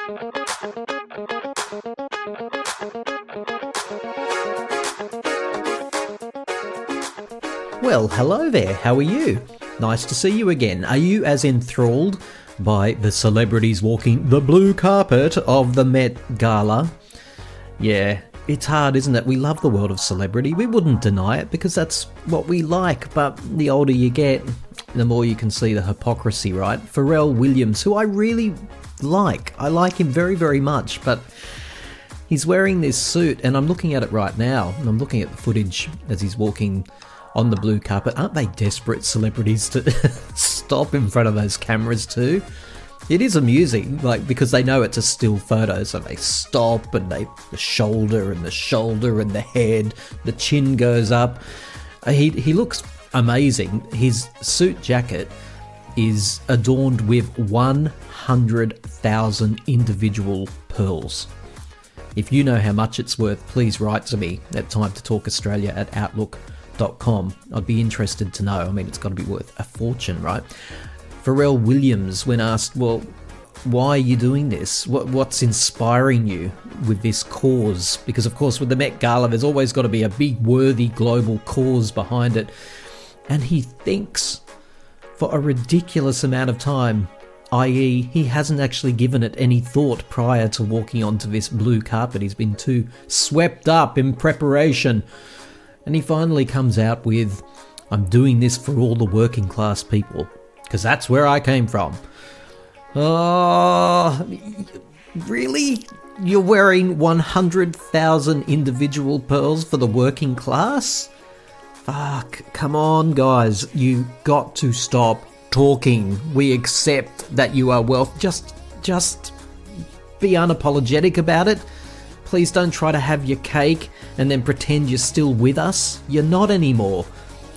Well, hello there, how are you? Nice to see you again. Are you as enthralled by the celebrities walking the blue carpet of the Met Gala? Yeah, it's hard, isn't it? We love the world of celebrity. We wouldn't deny it because that's what we like, but the older you get, the more you can see the hypocrisy, right? Pharrell Williams, who I really like. I like him very, very much, but he's wearing this suit, and I'm looking at it right now, and I'm looking at the footage as he's walking on the blue carpet. Aren't they desperate celebrities to stop in front of those cameras too? It is amusing, like, because they know it's a still photo, so they stop and the shoulder and the head, the chin goes up. He looks amazing. His suit jacket is adorned with 100,000 individual pearls. If you know how much it's worth, please write to me at timetotalkaustralia@outlook.com. I'd be interested to know. I mean, it's got to be worth a fortune, right? Pharrell Williams, when asked, well, why are you doing this? What's inspiring you with this cause? Because, of course, with the Met Gala, there's always got to be a big, worthy global cause behind it. And he thinks for a ridiculous amount of time, i.e. he hasn't actually given it any thought prior to walking onto this blue carpet. He's been too swept up in preparation. And he finally comes out with, I'm doing this for all the working class people, because that's where I came from. Oh, really? You're wearing 100,000 individual pearls for the working class? Fuck, come on, guys. You got to stop talking. We accept that you are wealthy. Just be unapologetic about it. Please don't try to have your cake and then pretend you're still with us. You're not anymore.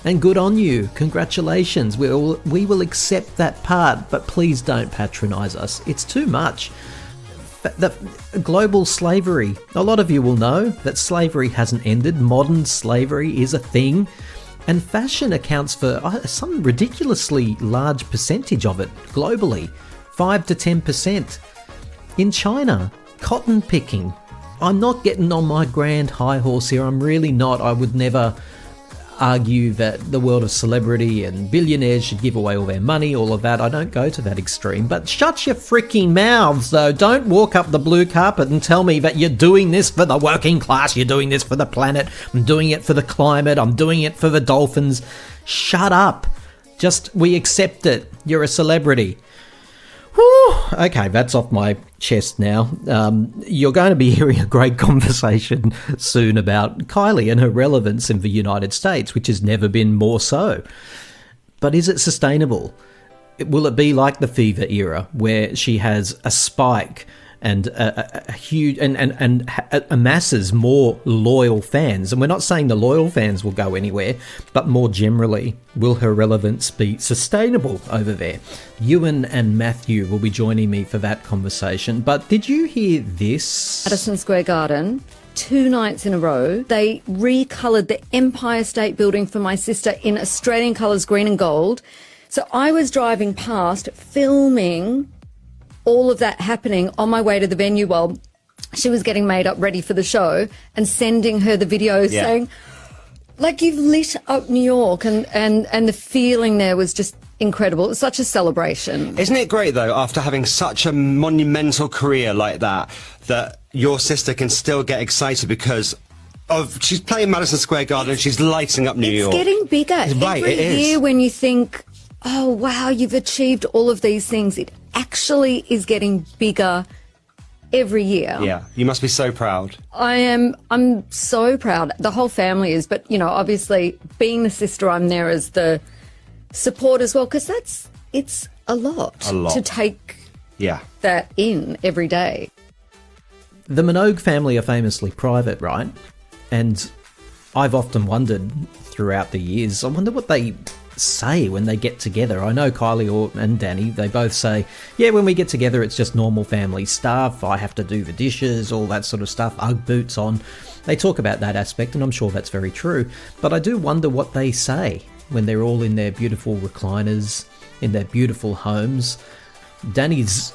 And good on you. Congratulations. We will accept that part, but please don't patronise us. It's too much. The global slavery. A lot of you will know that slavery hasn't ended. Modern slavery is a thing. And fashion accounts for some ridiculously large percentage of it globally. 5 to 10%. In China, cotton picking. I'm not getting on my grand high horse here. I'm really not. I would never argue that the world of celebrity and billionaires should give away all their money, all of that. I don't go to that extreme. But shut your freaking mouths, though. Don't walk up the blue carpet and tell me that you're doing this for the working class. You're doing this for the planet. I'm doing it for the climate. I'm doing it for the dolphins. Shut up. We accept it. You're a celebrity. Whew. Okay, that's off my chest now. You're going to be hearing a great conversation soon about Kylie and her relevance in the United States, which has never been more so. But is it sustainable? Will it be like the Fever era, where she has a spike and a huge and amasses more loyal fans? And we're not saying the loyal fans will go anywhere, but more generally, will her relevance be sustainable over there? Ewan and Matthew will be joining me for that conversation. But did you hear this? Madison Square Garden, 2 nights in a row, they recoloured the Empire State Building for my sister in Australian colours, green and gold. So I was driving past, filming all of that happening on my way to the venue while she was getting made up ready for the show, and sending her the videos saying, like, you've lit up New York, and the feeling there was just incredible. It was such a celebration. Isn't it great, though, after having such a monumental career like that your sister can still get excited because she's playing Madison Square Garden and she's lighting up New York. It's getting bigger. Right, Every it is. year when you think, oh, wow, you've achieved all of these things, it actually is getting bigger every year. Yeah, you must be so proud. I'm so proud. The whole family is, but, obviously being the sister, I'm there as the support as well, because it's a lot to take that in every day. The Minogue family are famously private, right? And I've often wondered throughout the years, I wonder what they say when they get together. I know Kylie and Danny, they both say, yeah, when we get together it's just normal family stuff. I have to do the dishes, all that sort of stuff, Ugg boots on. They talk about that aspect, and I'm sure that's very true. But I do wonder what they say when they're all in their beautiful recliners, in their beautiful homes. Danny's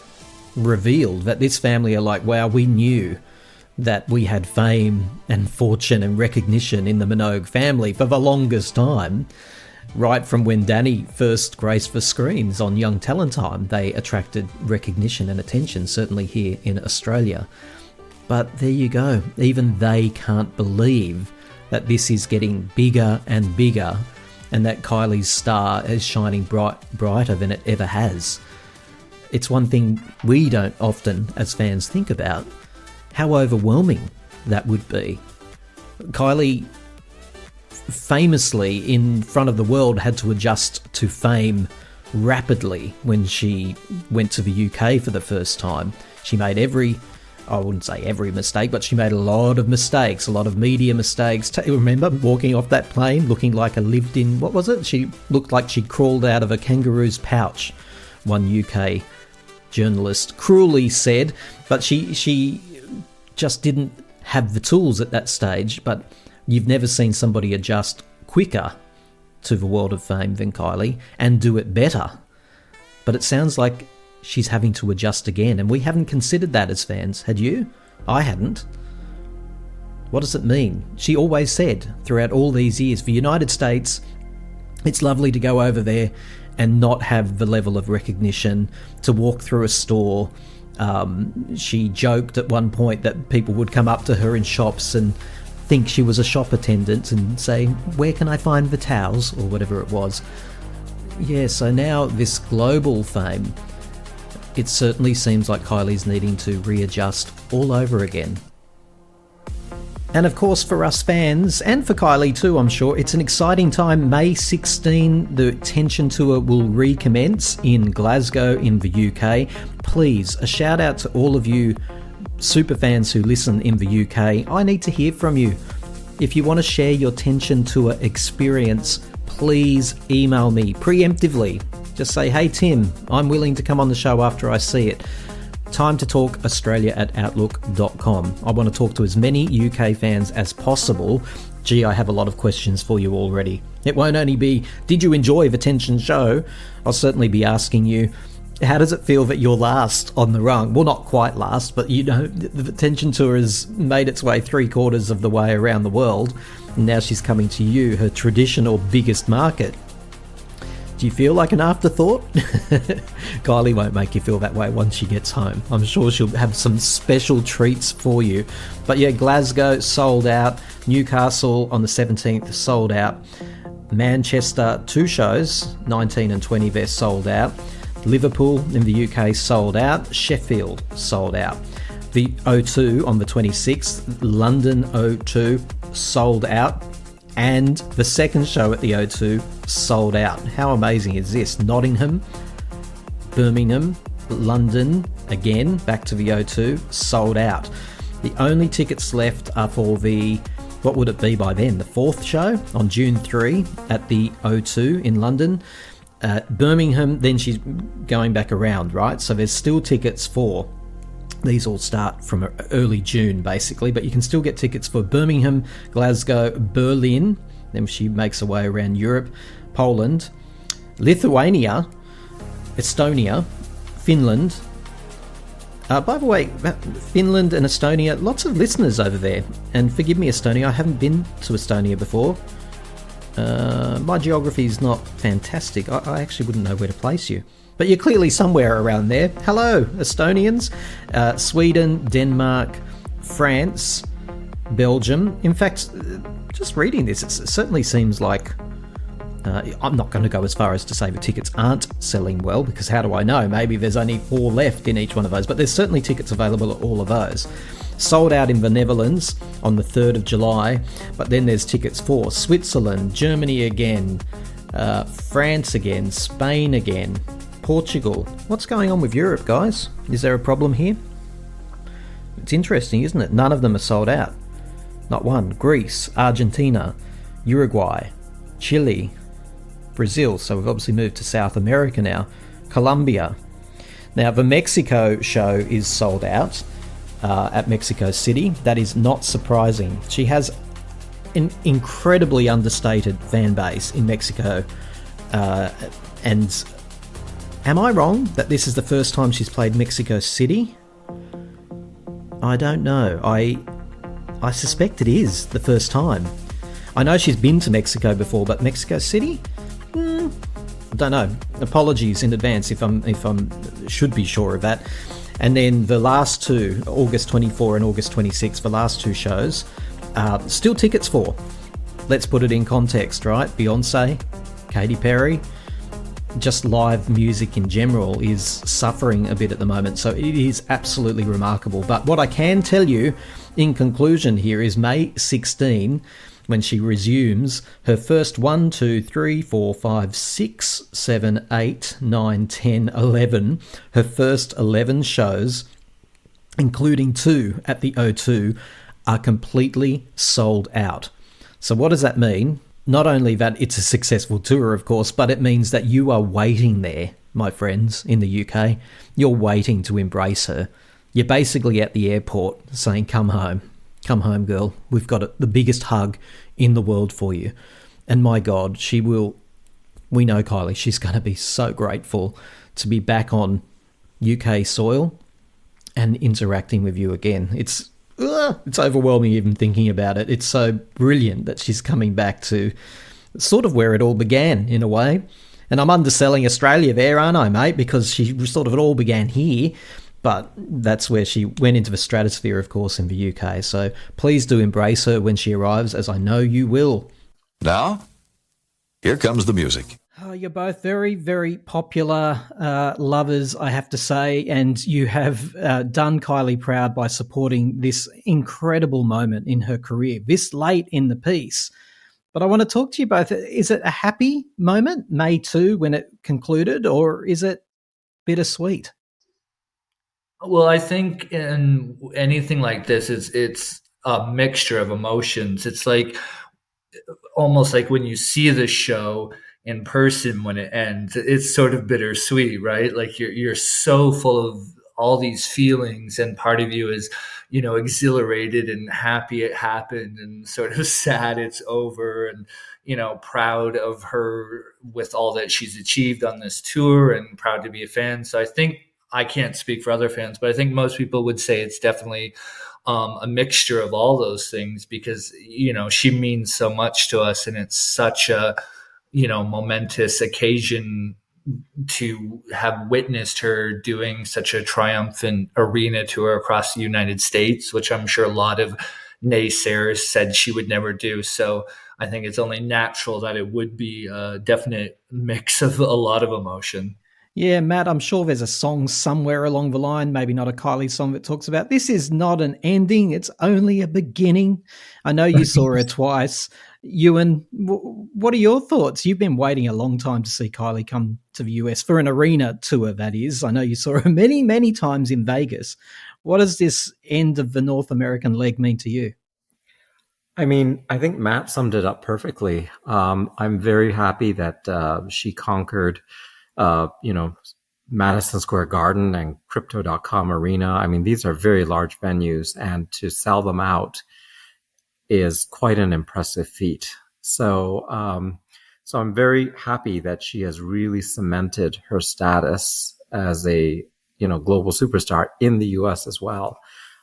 revealed that this family are like, wow, we knew that we had fame and fortune and recognition in the Minogue family for the longest time. Right from when Danny first graced the screens on Young Talent Time, they attracted recognition and attention, certainly here in Australia. But there you go. Even they can't believe that this is getting bigger and bigger, and that Kylie's star is shining brighter than it ever has. It's one thing we don't often, as fans, think about, how overwhelming that would be. Kylie famously, in front of the world, had to adjust to fame rapidly when she went to the UK for the first time. She made I wouldn't say every mistake, but she made a lot of mistakes, a lot of media mistakes. Remember walking off that plane looking like a lived-in, what was it? She looked like she crawled out of a kangaroo's pouch, one UK journalist cruelly said, but she just didn't have the tools at that stage. But you've never seen somebody adjust quicker to the world of fame than Kylie and do it better. But it sounds like she's having to adjust again, and we haven't considered that as fans. Had you? I hadn't. What does it mean? She always said throughout all these years, for the United States, it's lovely to go over there and not have the level of recognition, to walk through a store. She joked at one point that people would come up to her in shops and think she was a shop attendant and say, where can I find the towels, or whatever it was. Yeah, so now this global fame, it certainly seems like Kylie's needing to readjust all over again. And of course, for us fans, and for Kylie too, I'm sure, it's an exciting time. May 16, the Tension Tour will recommence in Glasgow in the UK. Please, a shout out to all of you super fans who listen in the UK. I need to hear from you. If you want to share your Tension Tour experience, please email me preemptively. Just say, hey Tim, I'm willing to come on the show after I see it. timetotalkaustralia@outlook.com. I want to talk to as many UK fans as possible. Gee, I have a lot of questions for you already. It won't only be, did you enjoy the Tension show? I'll certainly be asking you, how does it feel that you're last on the rung? Well, not quite last, but you know, the Tension Tour has made its way 3/4 of the way around the world, and now she's coming to you, her traditional biggest market. Do you feel like an afterthought? Kylie won't make you feel that way once she gets home. I'm sure she'll have some special treats for you. But yeah, Glasgow sold out. Newcastle on the 17th sold out. Manchester, 2 shows, 19 and 20, they're sold out. Liverpool in the UK sold out. Sheffield sold out. The O2 on the 26th, London O2 sold out. And the second show at the O2 sold out. How amazing is this? Nottingham, Birmingham, London, again, back to the O2, sold out. The only tickets left are for the, what would it be by then? The 4th show on June 3 at the O2 in London. Birmingham, then she's going back around, right? So there's still tickets for, these all start from early June, basically, but you can still get tickets for Birmingham, Glasgow, Berlin, then she makes her way around Europe, Poland, Lithuania, Estonia, Finland. By the way, Finland and Estonia, lots of listeners over there. And forgive me, Estonia, I haven't been to Estonia before. My geography is not fantastic. I actually wouldn't know where to place you. But you're clearly somewhere around there. Hello, Estonians. Sweden, Denmark, France, Belgium. In fact, just reading this, it certainly seems like... I'm not going to go as far as to say the tickets aren't selling well, because how do I know? Maybe there's only 4 left in each one of those. But there's certainly tickets available at all of those. Sold out in the Netherlands on the 3rd of July. But then there's tickets for Switzerland, Germany again, France again, Spain again, Portugal. What's going on with Europe, guys? Is there a problem here? It's interesting, isn't it? None of them are sold out. Not one. Greece, Argentina, Uruguay, Chile, Brazil. So we've obviously moved to South America now. Colombia. Now, the Mexico show is sold out at Mexico City. That is not surprising. She has an incredibly understated fan base in Mexico. And Am I wrong that this is the first time she's played Mexico City? I don't know. I suspect it is the first time. I know she's been to Mexico before, but Mexico City? I don't know. Apologies in advance if I'm should be sure of that. And then the last two, August 24 and August 26, the last two shows, still tickets for. Let's put it in context, right? Beyonce, Katy Perry, just live music in general is suffering a bit at the moment. So it is absolutely remarkable. But what I can tell you in conclusion here is May 16, when she resumes her first 1, 2, 3, 4, 5, 6, 7, 8, 9, 10, 11, her first 11 shows, including 2 at the O2, are completely sold out. So what does that mean? Not only that it's a successful tour, of course, but it means that you are waiting there, my friends, in the UK. You're waiting to embrace her. You're basically at the airport saying, come home, girl. We've got the biggest hug in the world for you. And my God, we know Kylie, she's going to be so grateful to be back on UK soil and interacting with you again. It's overwhelming even thinking about it. It's so brilliant that she's coming back to sort of where it all began in a way. And I'm underselling Australia there, aren't I, mate? Because it all began here. But that's where she went into the stratosphere, of course, in the UK. So please do embrace her when she arrives, as I know you will. Now, here comes the music. Oh, you're both very, very popular lovers, I have to say, and you have done Kylie proud by supporting this incredible moment in her career, this late in the piece. But I want to talk to you both. Is it a happy moment, May 2, when it concluded, or is it bittersweet? Well, I think in anything like this, it's a mixture of emotions. It's like almost like when you see the show in person when it ends, it's sort of bittersweet, right? Like you're so full of all these feelings, and part of you is, exhilarated and happy it happened, and sort of sad it's over, and proud of her with all that she's achieved on this tour, and proud to be a fan. So I think, I can't speak for other fans, but I think most people would say it's definitely a mixture of all those things, because, she means so much to us, and it's such a, momentous occasion to have witnessed her doing such a triumphant arena tour across the United States, which I'm sure a lot of naysayers said she would never do. So I think it's only natural that it would be a definite mix of a lot of emotion. Yeah, Matt, I'm sure there's a song somewhere along the line, maybe not a Kylie song that talks about this is not an ending, it's only a beginning. I know you saw her twice. Ewan, what are your thoughts? You've been waiting a long time to see Kylie come to the US for an arena tour, that is. I know you saw her many, many times in Vegas. What does this end of the North American leg mean to you? I mean, I think Matt summed it up perfectly. I'm very happy that she conquered Madison Square Garden and Crypto.com Arena. I mean, these are very large venues, and to sell them out is quite an impressive feat. So I'm very happy that she has really cemented her status as a, global superstar in the US as well.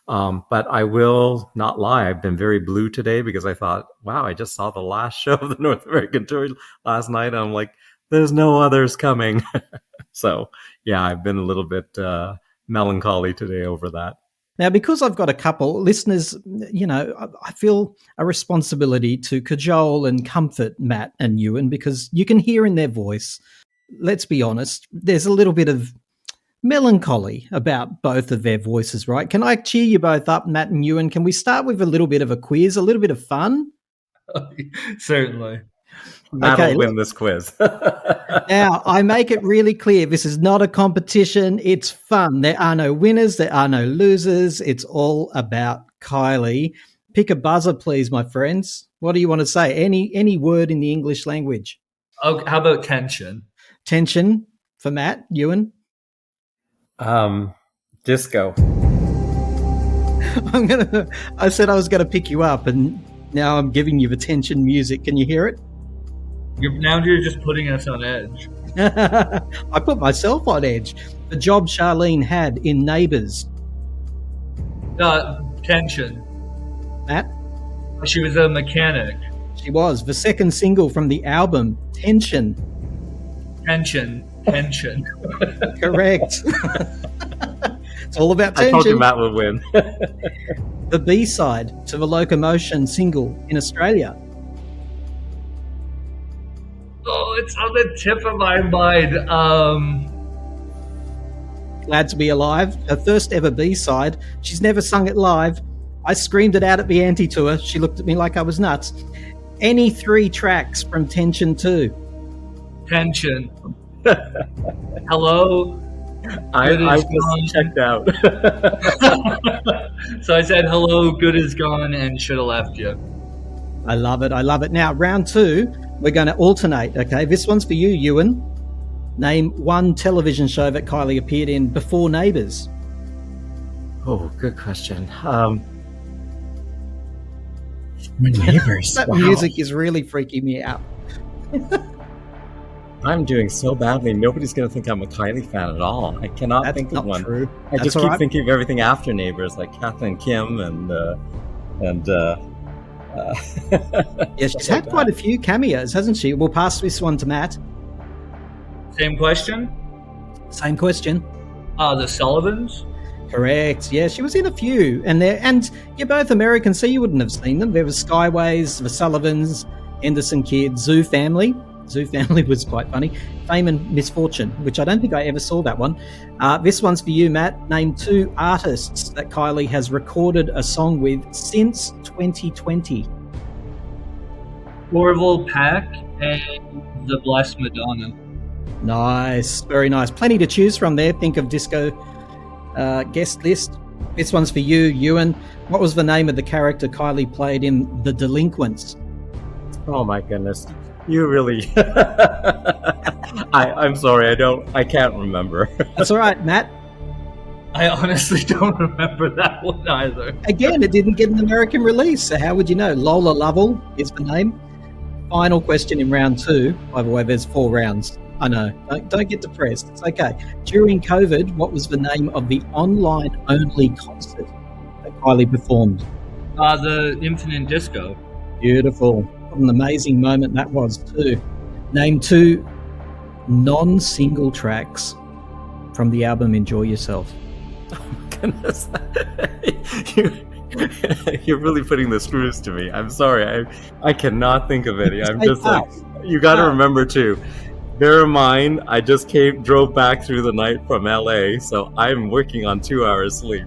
But I will not lie, I've been very blue today because I thought, wow, I just saw the last show of the North American tour last night. I'm like, there's no others coming. So, yeah, I've been a little bit melancholy today over that. Now, because I've got a couple listeners, I feel a responsibility to cajole and comfort Matt and Ewan, because you can hear in their voice, let's be honest, there's a little bit of melancholy about both of their voices, right? Can I cheer you both up, Matt and Ewan? Can we start with a little bit of a quiz, a little bit of fun? Certainly. Matt will win this quiz. Now, I make it really clear, this is not a competition. It's fun. There are no winners. There are no losers. It's all about Kylie. Pick a buzzer, please, my friends. What do you want to say? Any word in the English language? Oh, how about tension? Tension for Matt. Ewan? Disco. I said I was going to pick you up, and now I'm giving you the tension music. Can you hear it? Now you're just putting us on edge. I put myself on edge. The job Charlene had in Neighbours. Tension. Matt? She was a mechanic. She was. The second single from the album, Tension. Tension. Correct. It's all about tension. I told you Matt would win. The B-side to the Locomotion single in Australia. Oh, it's on the tip of my mind. Glad to Be Alive, her first ever B-side. She's never sung it live. I screamed it out at the anti-tour. She looked at me like I was nuts. Any 3 tracks from Tension 2? Tension. Hello. I was checked out. So I said, hello, good is gone, and should have left you. I love it. Now, round 2, we're going to alternate, okay? This one's for you, Ewan. Name one television show that Kylie appeared in before Neighbours. Oh, good question. Neighbours. That wow. music is really freaking me out. I'm doing so badly. Nobody's going to think I'm a Kylie fan at all. I cannot That's think not of one. true. I That's just all keep right. thinking of everything after Neighbours, like Kath and Kim and Yeah, she's had quite a few cameos, hasn't she? We'll pass this one to Matt. Same question? Same question. The Sullivans? Correct. Yeah, she was in a few, and you're both American, so you wouldn't have seen them. There was Skyways, the Sullivans, Henderson Kids, Zoo Family. Zoo Family was quite funny. Fame and Misfortune, which I don't think I ever saw that one. This one's for you, Matt. Name 2 artists that Kylie has recorded a song with since 2020. Orville Peck and The Blessed Madonna. Nice, very nice. Plenty to choose from there. Think of disco guest list. This one's for you, Ewan. What was the name of the character Kylie played in The Delinquents? Oh my goodness. You really I'm sorry, I can't remember. That's all right, Matt. I honestly don't remember that one either. Again, it didn't get an American release, so how would you know? Lola Lovell is the name. Final question in round 2. By the way, there's 4 rounds. I know. Don't get depressed. It's okay. During COVID, what was the name of the online-only concert that Kylie performed? The Infinite Disco. Beautiful. What an amazing moment that was, too. Name 2 non-single tracks from the album Enjoy Yourself. Oh my goodness. You're really putting the screws to me. I'm sorry. I cannot think of any. I'm just like, you got to remember too. Bear in mind, I just drove back through the night from LA, so I'm working on 2 hours sleep.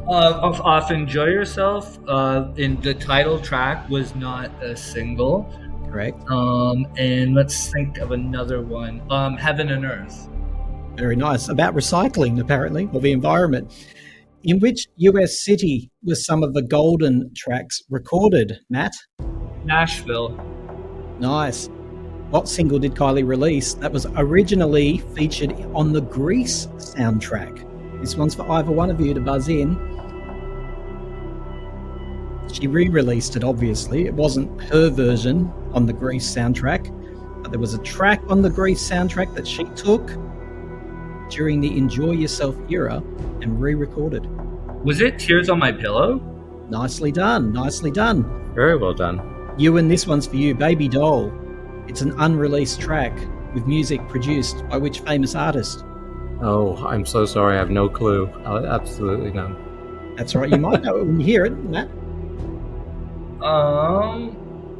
Off Enjoy Yourself, in the title track was not a single. Correct. And let's think of another one. Heaven and Earth. Very nice. About recycling, apparently, or the environment. In which US city were some of the golden tracks recorded, Matt? Nashville. Nice. What single did Kylie release that was originally featured on the Grease soundtrack? This one's for either one of you to buzz in. She re-released it, obviously. It wasn't her version on the Grease soundtrack, but there was a track on the Grease soundtrack that she took during the Enjoy Yourself era and re-recorded. Was it Tears on My Pillow? Nicely done. Nicely done. Very well done. Ewan, this one's for you. Baby Doll. It's an unreleased track with music produced by which famous artist? Oh, I'm so sorry. I have no clue. Absolutely none. That's right. You might know it when you hear it, Matt.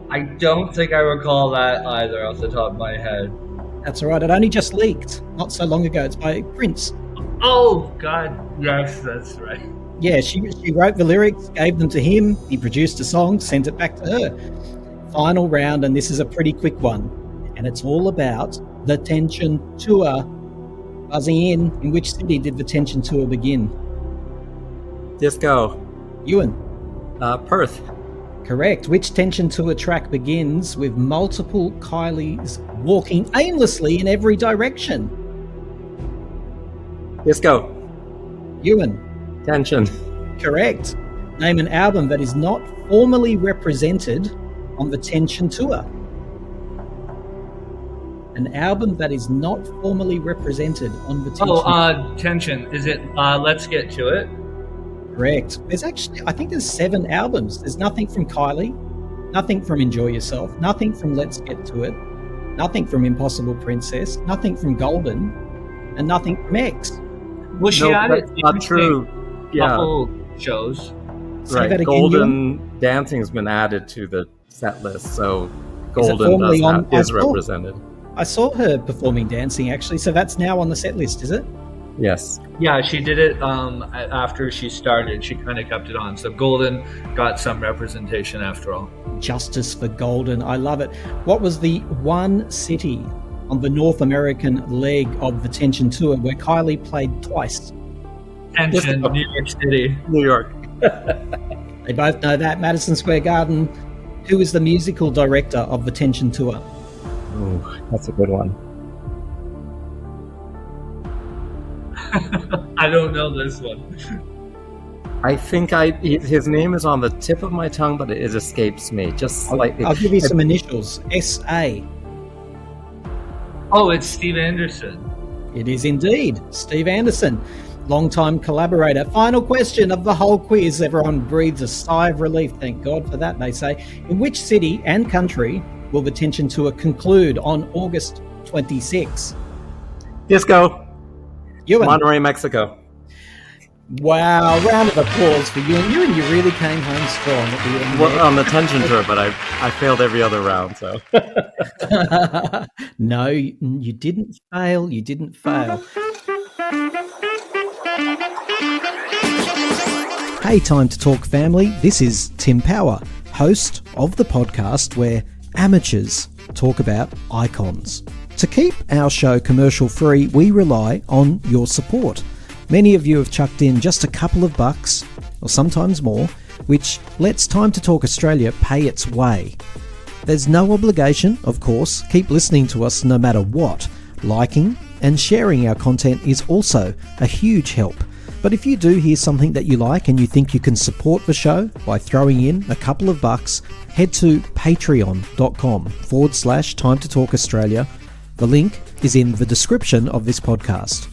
I don't think I recall that either off the top of my head. That's all right. It only just leaked not so long ago. It's by Prince. Oh, God. Yes, that's right. Yeah, she wrote the lyrics, gave them to him. He produced a song, sent it back to her. Final round, and this is a pretty quick one. And it's all about the Tension Tour. Buzzing in which city did the Tension Tour begin? Disco. Ewan. Perth. Correct. Which Tension Tour track begins with multiple Kylies walking aimlessly in every direction? Disco. Ewan. Tension. Correct. Name an album that is not formally represented on the Tension Tour. An album that is not formally represented on the Tension. Is it Let's Get to It? Correct. There's actually, I think there's 7 albums. There's nothing from Kylie, nothing from Enjoy Yourself, nothing from Let's Get to It, nothing from Impossible Princess, nothing from Golden, and nothing from X. Well, she added that's not true. Yeah, couple shows. Say that again, Golden Dancing has been added to the set list, so Is it Golden formally is on? represented. I saw her performing dancing actually, so that's now on the set list, is it? Yes. Yeah, she did it after she started. She kind of kept it on. So Golden got some representation after all. Justice for Golden. I love it. What was the one city on the North American leg of the Tension Tour where Kylie played twice? Tension, New York City. New York. They both know that. Madison Square Garden. Who is the musical director of the Tension Tour? Ooh, that's a good one. I don't know this one. I think his name is on the tip of my tongue, but it escapes me just slightly. I'll give you some initials. S.A. Oh, it's Steve Anderson. It is indeed Steve Anderson, longtime collaborator. Final question of the whole quiz. Everyone breathes a sigh of relief. Thank God for that, they say. In which city and country will the Tension Tour conclude on August 26? Disco. Ewan. Monterrey, Mexico. Wow, round of applause for Ewan. Ewan, you really came home strong at the end. Well, on the Tension Tour, but I failed every other round, so. No, you didn't fail. You didn't fail. Hey, Time to Talk family. This is Tim Power, host of the podcast where amateurs talk about icons. To keep our show commercial free, we rely on your support. Many of you have chucked in just a couple of bucks, or sometimes more, which lets Time to Talk Australia pay its way. There's no obligation, of course. Keep listening to us no matter what. Liking and sharing our content is also a huge help. But if you do hear something that you like and you think you can support the show by throwing in a couple of bucks, head to patreon.com/Time to Talk Australia. The link is in the description of this podcast.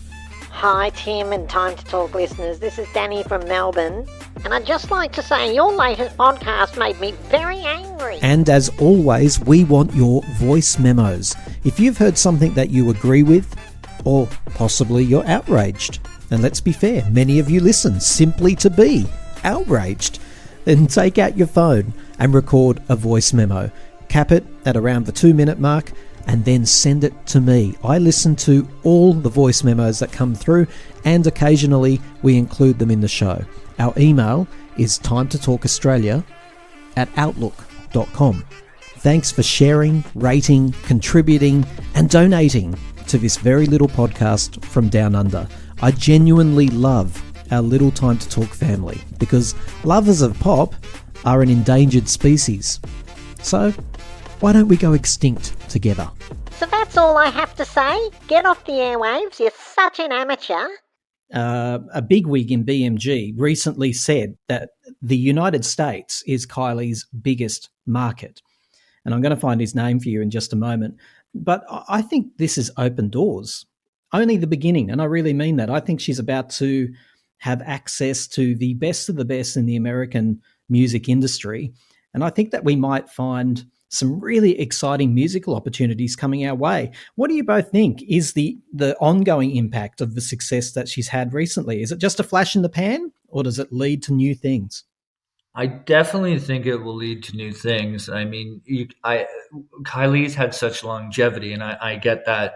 Hi Tim and Time to Talk listeners, this is Danny from Melbourne, and I'd just like to say your latest podcast made me very angry. And as always, we want your voice memos. If you've heard something that you agree with, or possibly you're outraged, and let's be fair, many of you listen simply to be outraged, then take out your phone and record a voice memo. Cap it at around the 2-minute mark, and then send it to me. I listen to all the voice memos that come through, and occasionally we include them in the show. Our email is timetotalkaustralia@outlook.com. Thanks for sharing, rating, contributing, and donating to this very little podcast from Down Under. I genuinely love our little Time to Talk family, because lovers of pop are an endangered species. So, why don't we go extinct together? So that's all I have to say. Get off the airwaves, you're such an amateur. A bigwig in BMG recently said that the United States is Kylie's biggest market. And I'm going to find his name for you in just a moment. But I think this is open doors. Only the beginning, and I really mean that. I think she's about to have access to the best of the best in the American music industry. And I think that we might find some really exciting musical opportunities coming our way. What do you both think is the ongoing impact of the success that she's had recently? Is it just a flash in the pan, or does it lead to new things? I definitely think it will lead to new things. I mean, Kylie's had such longevity, and I get that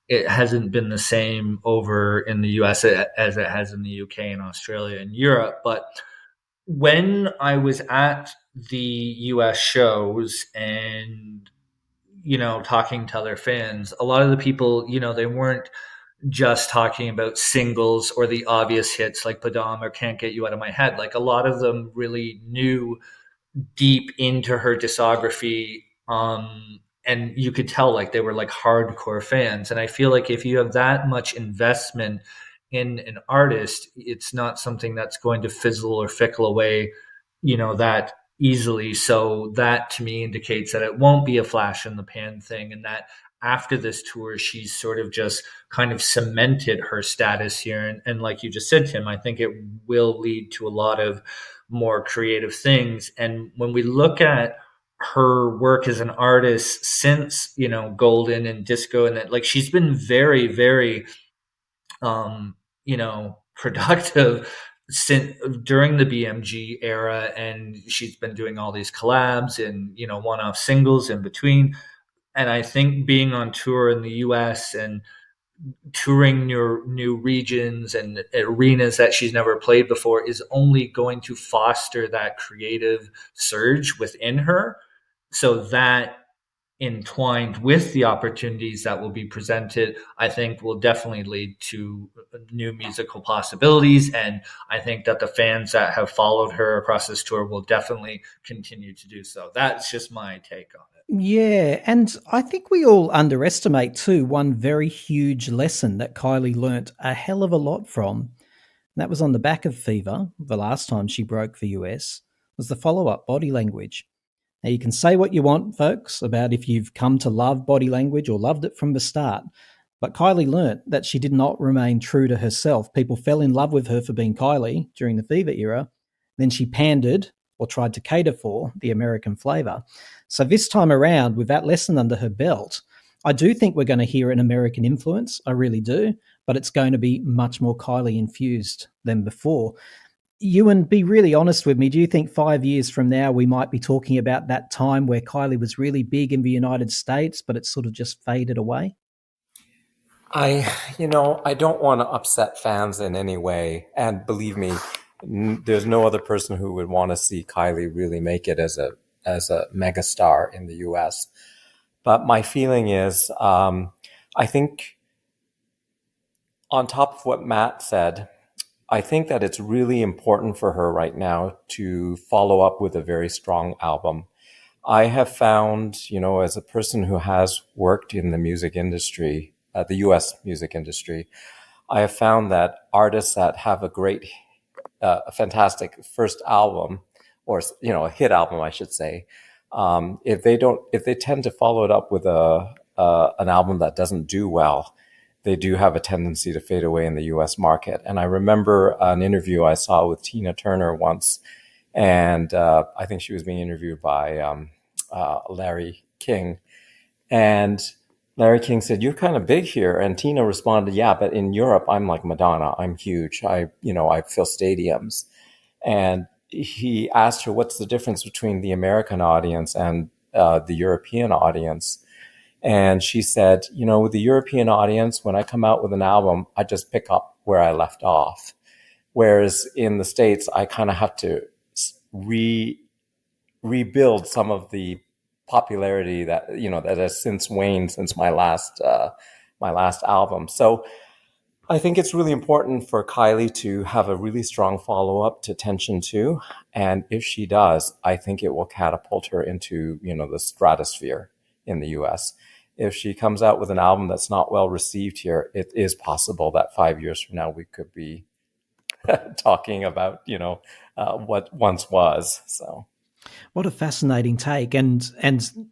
it hasn't been the same over in the US as it has in the UK and Australia and Europe. But when I was at the US shows and, talking to other fans, a lot of the people, they weren't just talking about singles or the obvious hits like Padam or Can't Get You Out of My Head. Like, a lot of them really knew deep into her discography. And you could tell like they were like hardcore fans. And I feel like if you have that much investment in an artist, it's not something that's going to fizzle or fickle away, that easily. So that to me indicates that it won't be a flash in the pan thing, and that after this tour, she's sort of just kind of cemented her status here. And like you just said, Tim, I think it will lead to a lot of more creative things. And when we look at her work as an artist since, Golden and Disco, and that, like, she's been very, very, productive since during the BMG era, and she's been doing all these collabs and one-off singles in between. And I think being on tour in the US and touring new regions and arenas that she's never played before is only going to foster that creative surge within her. So that, entwined with the opportunities that will be presented, I think will definitely lead to new musical possibilities. And I think that the fans that have followed her across this tour will definitely continue to do so. That's just my take on it. Yeah, and I think we all underestimate too one very huge lesson that Kylie learnt a hell of a lot from. And that was on the back of Fever, the last time she broke for US, was the follow-up body language. Now, you can say what you want, folks, about if you've come to love body language or loved it from the start, but Kylie learnt that she did not remain true to herself. People fell in love with her for being Kylie during the Fever era. Then she pandered or tried to cater for the American flavour. So this time around, with that lesson under her belt, I do think we're going to hear an American influence. I really do, but it's going to be much more Kylie infused than before. Ewan, be really honest with me. Do you think 5 years from now we might be talking about that time where Kylie was really big in the United States, but it's sort of just faded away? I don't want to upset fans in any way. And believe me, there's no other person who would want to see Kylie really make it as a megastar in the US. But my feeling is, I think on top of what Matt said, I think that it's really important for her right now to follow up with a very strong album. I have found, as a person who has worked in the music industry, the US music industry, I have found that artists that have a fantastic first album, or a hit album, I should say, if they tend to follow it up with an album that doesn't do well, they do have a tendency to fade away in the US market. And I remember an interview I saw with Tina Turner once, and I think she was being interviewed by Larry King. And Larry King said, "You're kind of big here." And Tina responded, "Yeah, but in Europe, I'm like Madonna. I'm huge. I fill stadiums." And he asked her, "What's the difference between the American audience and the European audience?" And she said, with the European audience, when I come out with an album, I just pick up where I left off. Whereas in the States, I kind of have to rebuild some of the popularity that has since waned since my last album. So I think it's really important for Kylie to have a really strong follow-up to Tension 2. And if she does, I think it will catapult her into, the stratosphere in the US. If she comes out with an album that's not well received here, it is possible that 5 years from now we could be talking about, what once was. So, what a fascinating take. And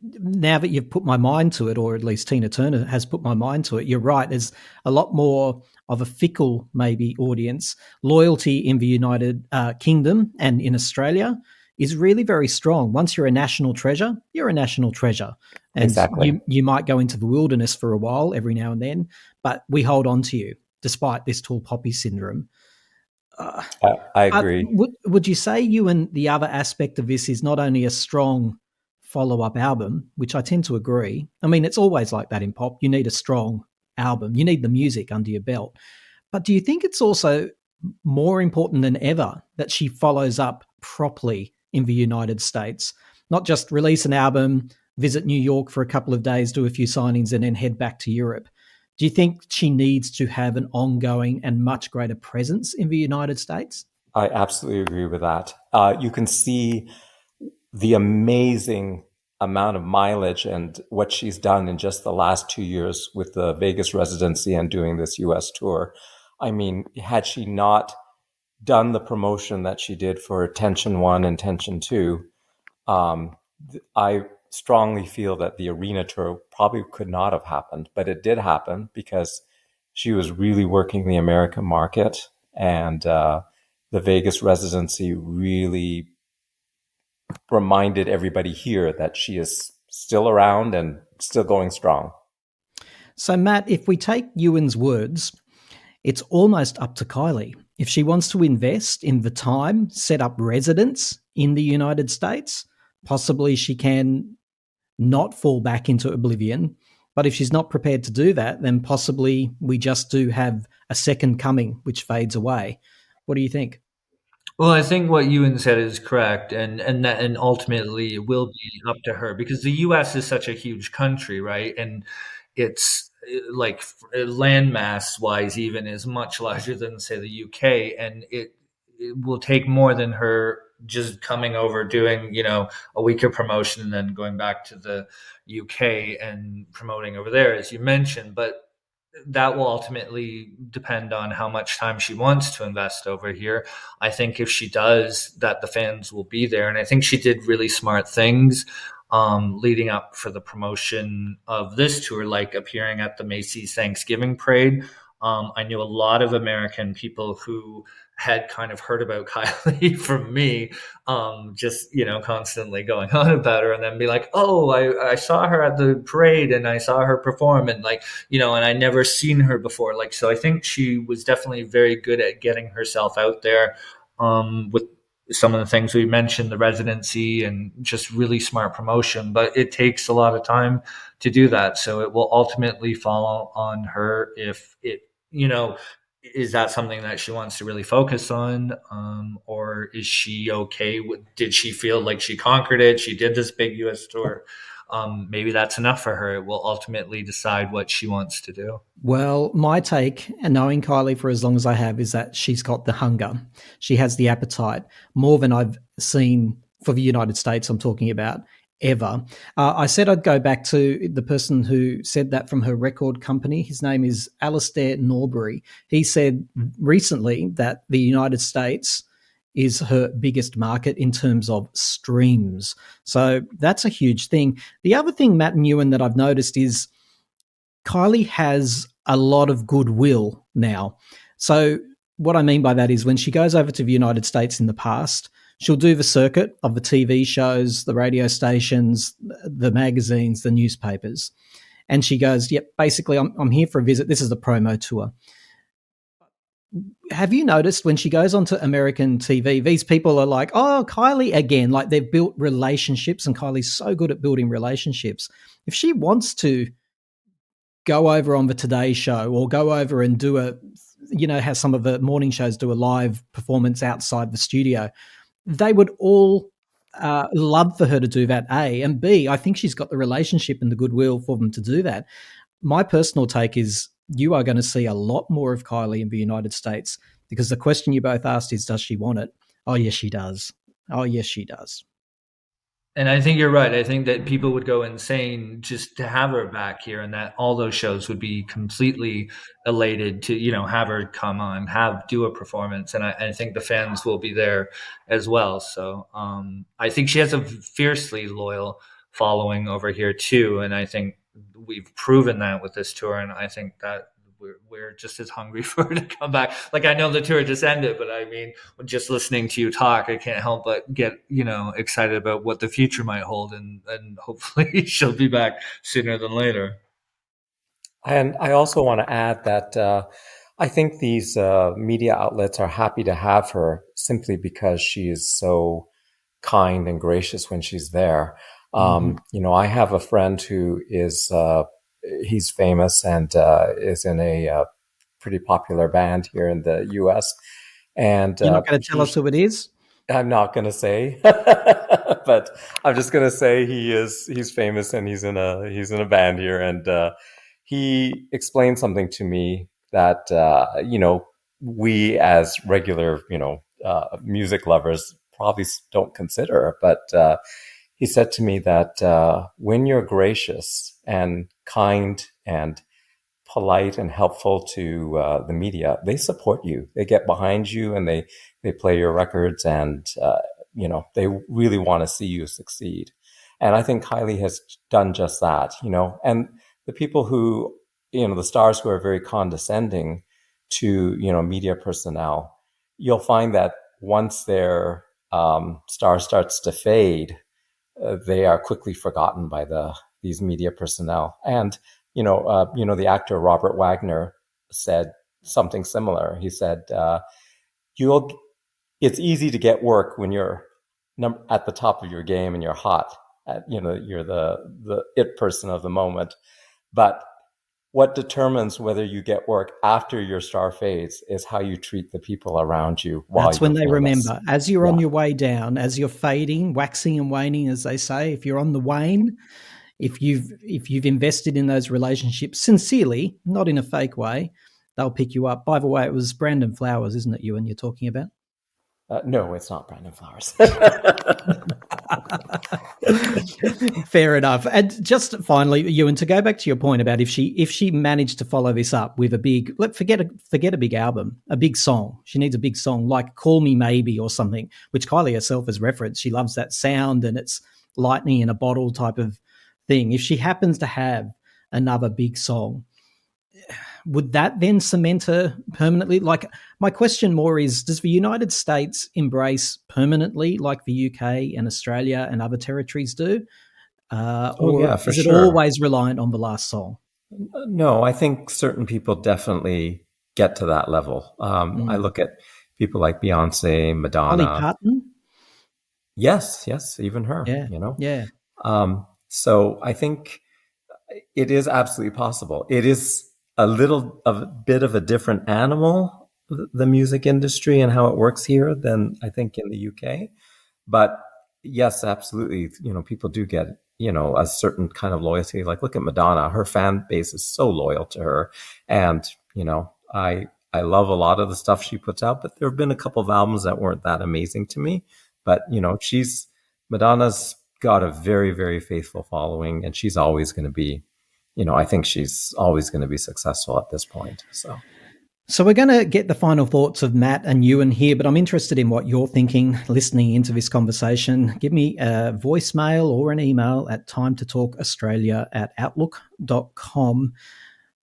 now that you've put my mind to it, or at least Tina Turner has put my mind to it, you're right. There's a lot more of a fickle, maybe, audience. Loyalty in the United Kingdom and in Australia is really very strong. Once you're a national treasure, you're a national treasure. And exactly. you might go into the wilderness for a while every now and then, but we hold on to you despite this tall poppy syndrome. I agree. Would you say, Ewan, the other aspect of this is not only a strong follow-up album, which I tend to agree. I mean, it's always like that in pop. You need a strong album. You need the music under your belt. But do you think it's also more important than ever that she follows up properly in the United States? Not just release an album, visit New York for a couple of days, do a few signings, and then head back to Europe. Do you think she needs to have an ongoing and much greater presence in the United States? I absolutely agree with that. You can see the amazing amount of mileage and what she's done in just the last 2 years with the Vegas residency and doing this US tour. I mean, had she not done the promotion that she did for Tension 1 and Tension 2, I strongly feel that the arena tour probably could not have happened, but it did happen because she was really working the American market, and the Vegas residency really reminded everybody here that she is still around and still going strong. So, Matt, if we take Ewan's words, it's almost up to Kylie. If she wants to invest in the time, set up residence in the United States, possibly she can not fall back into oblivion. But if she's not prepared to do that, then possibly we just do have a second coming, which fades away. What do you think? Well, I think what Ewan said is correct, and ultimately it will be up to her because the U.S. is such a huge country, right? And it's like landmass wise, even is much larger than say the UK, and it will take more than her just coming over, doing a week of promotion, and then going back to the UK and promoting over there, as you mentioned, but that will ultimately depend on how much time she wants to invest over here. I think if she does, that the fans will be there. And I think she did really smart things leading up for the promotion of this tour, like appearing at the Macy's Thanksgiving Parade. I knew a lot of American people who had kind of heard about Kylie from me, just, constantly going on about her, and then be like, oh, I saw her at the parade and I saw her perform, and and I never seen her before. So I think she was definitely very good at getting herself out there, with some of the things we mentioned, the residency and just really smart promotion, but it takes a lot of time to do that. So it will ultimately fall on her if it, is that something that she wants to really focus on? Or is she okay with, did she feel like she conquered it? She did this big US tour. Maybe that's enough for her. It will ultimately decide what she wants to do. Well, my take, and knowing Kylie for as long as I have, is that she's got the hunger. She has the appetite, more than I've seen for the United States, I'm talking about, ever. I said I'd go back to the person who said that from her record company. His name is Alistair Norbury. He said recently that the United States is her biggest market in terms of streams. So that's a huge thing. The other thing, Matt and Ewan, that I've noticed is Kylie has a lot of goodwill now. So what I mean by that is when she goes over to the United States in the past, she'll do the circuit of the TV shows, the radio stations, the magazines, the newspapers. And she goes, yep, basically I'm here for a visit. This is the promo tour. Have you noticed when she goes onto American TV, these people are like, oh, Kylie again, like they've built relationships, and Kylie's so good at building relationships. If she wants to go over on the Today Show or go over and do how some of the morning shows do a live performance outside the studio, they would all love for her to do that, A. And B, I think she's got the relationship and the goodwill for them to do that. My personal take is you are going to see a lot more of Kylie in the United States, because the question you both asked is, does she want it? Oh, yes, she does. Oh, yes, she does. And I think you're right. I think that people would go insane just to have her back here, and that all those shows would be completely elated to, have her come on, do a performance. And I think the fans will be there as well. So I think she has a fiercely loyal following over here too. And I think we've proven that with this tour. And I think that we're just as hungry for her to come back. Like, I know the tour just ended, but I mean, just listening to you talk, I can't help but get, excited about what the future might hold, and hopefully she'll be back sooner than later. And I also want to add that I think these media outlets are happy to have her simply because she is so kind and gracious when she's there. I have a friend who is he's famous and is in a pretty popular band here in the U.S. And you're not going to tell us who it is? I'm not going to say, but I'm just going to say he's famous and he's in a band here, and he explained something to me that we as regular music lovers probably don't consider, but he said to me that when you're gracious and kind and polite and helpful to the media, they support you. They get behind you and they play your records, and they really want to see you succeed. And I think Kylie has done just that, and the people who, the stars who are very condescending to, media personnel, you'll find that once their star starts to fade, they are quickly forgotten by these media personnel. And, the actor Robert Wagner said something similar. He said, it's easy to get work when you're at the top of your game and you're hot. You're the it person of the moment. But what determines whether you get work after your star fades is how you treat the people around you. That's when they famous. remember. As you're on your way down, as you're fading, waxing and waning, as they say, if you're on the wane, if you've invested in those relationships sincerely, not in a fake way, they'll pick you up. By the way, it was Brandon Flowers, isn't it, Ewan, you're talking about? No, it's not Brandon Flowers. Fair enough. And just finally, Ewan, to go back to your point about if she managed to follow this up with a big, forget a big album, a big song. She needs a big song like "Call Me Maybe" or something, which Kylie herself has referenced. She loves that sound and it's lightning in a bottle type of thing. If she happens to have another big song, would that then cement her permanently? Like, my question more is, does the United States embrace permanently like the UK and Australia and other territories do? Is it always reliant on the last song? No, I think certain people definitely get to that level. I look at people like Beyonce, Madonna. Dolly Parton? Yes, even her, Yeah. So I think it is absolutely possible. It is a bit of a different animal, the music industry and how it works here, than I think in the UK. But yes, absolutely. People do get, a certain kind of loyalty. Like, look at Madonna. Her fan base is so loyal to her. And, I love a lot of the stuff she puts out, but there have been a couple of albums that weren't that amazing to me. But, Madonna's got a very, very faithful following, and she's always going to be, I think she's always going to be successful at this point. So we're going to get the final thoughts of Matt and Ewan here, but I'm interested in what you're thinking, listening into this conversation. Give me a voicemail or an email at timetotalkaustralia@outlook.com.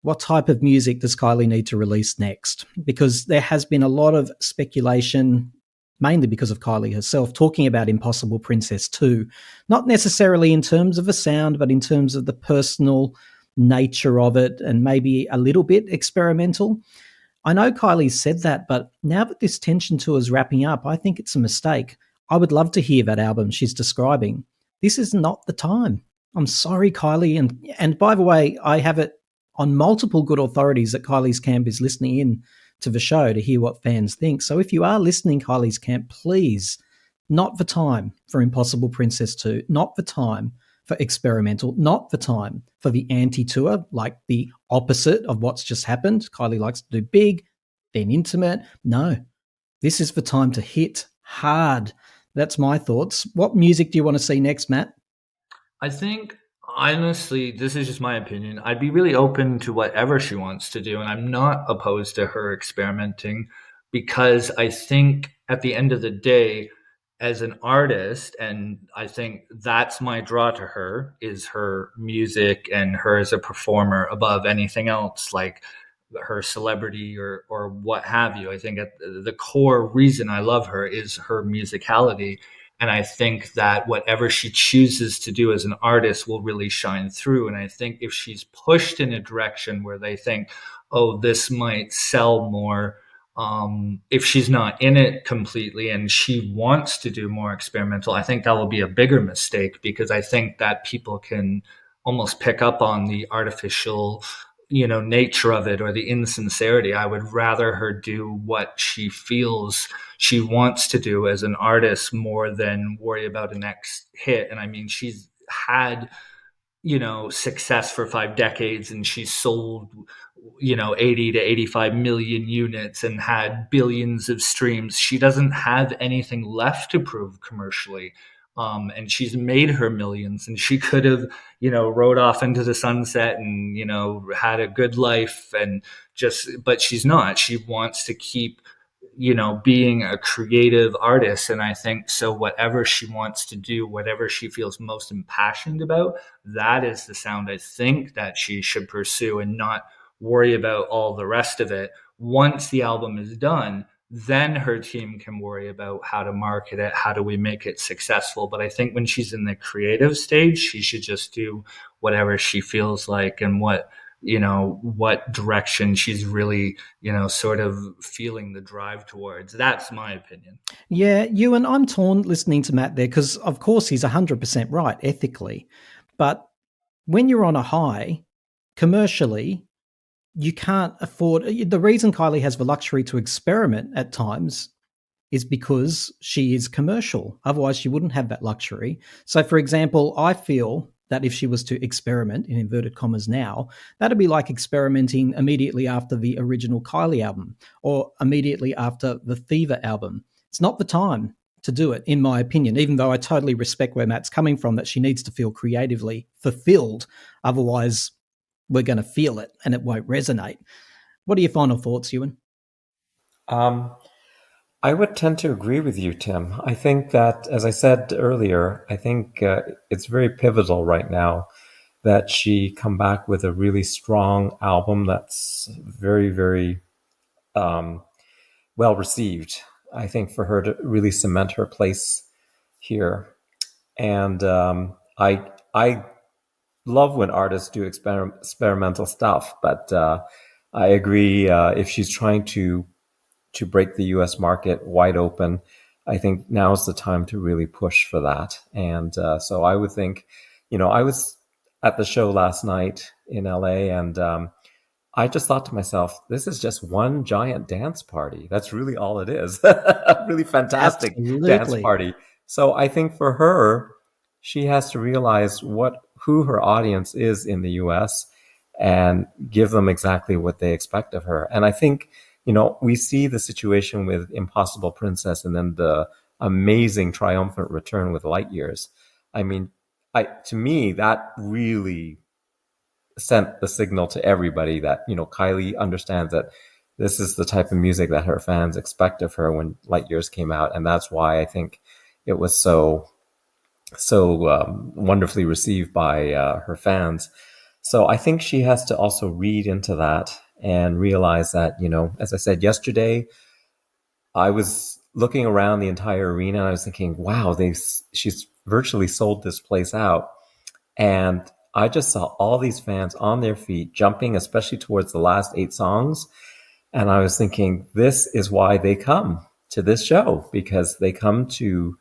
What type of music does Kylie need to release next? Because there has been a lot of speculation, mainly because of Kylie herself, talking about Impossible Princess 2, not necessarily in terms of the sound, but in terms of the personal nature of it and maybe a little bit experimental. I know Kylie said that, but now that this Tension tour is wrapping up, I think it's a mistake. I would love to hear that album she's describing. This is not the time. I'm sorry, Kylie. And by the way, I have it on multiple good authorities that Kylie's camp is listening in to the show to hear what fans think. So if you are listening, Kylie's camp, please, not the time for Impossible Princess 2, not the time for experimental, not the time for the anti-tour, like the opposite of what's just happened. Kylie likes to do big, then intimate. No, this is the time to hit hard. That's my thoughts. What music do you want to see next, Matt? I think, honestly, this is just my opinion. I'd be really open to whatever she wants to do, and I'm not opposed to her experimenting, because I think at the end of the day, as an artist, and I think that's my draw to her, is her music and her as a performer above anything else, like her celebrity or what have you. I think at the core reason I love her is her musicality. And I think that whatever she chooses to do as an artist will really shine through. And I think if she's pushed in a direction where they think, oh, this might sell more, if she's not in it completely and she wants to do more experimental, I think that will be a bigger mistake, because I think that people can almost pick up on the artificial, nature of it, or the insincerity. I would rather her do what she feels she wants to do as an artist more than worry about a next hit. And I mean, she's had, success for 5 decades, and she's sold 80 to 85 million units and had billions of streams. She doesn't have anything left to prove commercially. And she's made her millions, and she could have, rode off into the sunset and, had a good life, but she's not. She wants to keep being a creative artist. And I think so whatever she wants to do, whatever she feels most impassioned about, that is the sound I think that she should pursue, and not worry about all the rest of it. Once the album is done, then her team can worry about how to market it, how do we make it successful. But I think when she's in the creative stage, she should just do whatever she feels like, and what direction she's really, sort of feeling the drive towards. That's my opinion. Yeah, Ewan, I'm torn listening to Matt there, because of course he's 100% right ethically. But when you're on a high, commercially, you can't afford. The reason Kylie has the luxury to experiment at times is because she is commercial. Otherwise, she wouldn't have that luxury. So, for example, I feel that if she was to experiment, in inverted commas now, that'd be like experimenting immediately after the original Kylie album or immediately after the Thieva album. It's not the time to do it, in my opinion, even though I totally respect where Matt's coming from, that she needs to feel creatively fulfilled. Otherwise, we're going to feel it and it won't resonate. What are your final thoughts, Ewan? I would tend to agree with you, Tim. I think that, as I said earlier, I think it's very pivotal right now that she come back with a really strong album that's very, very well received. I think for her to really cement her place here. And I love when artists do experimental stuff, but I agree, if she's trying to break the US market wide open, I think now's the time to really push for that. And so I would think, I was at the show last night in LA, and I just thought to myself, this is just one giant dance party. That's really all it is. A really fantastic dance party. So I think for her, she has to realize who her audience is in the US and give them exactly what they expect of her. And I think, we see the situation with Impossible Princess and then the amazing triumphant return with Light Years. I mean, to me, that really sent the signal to everybody that, Kylie understands that this is the type of music that her fans expect of her when Light Years came out. And that's why I think it was so wonderfully received by her fans. So I think she has to also read into that and realize that, as I said yesterday, I was looking around the entire arena and I was thinking, wow, she's virtually sold this place out. And I just saw all these fans on their feet jumping, especially towards the last 8 songs. And I was thinking, this is why they come to this show, because they come to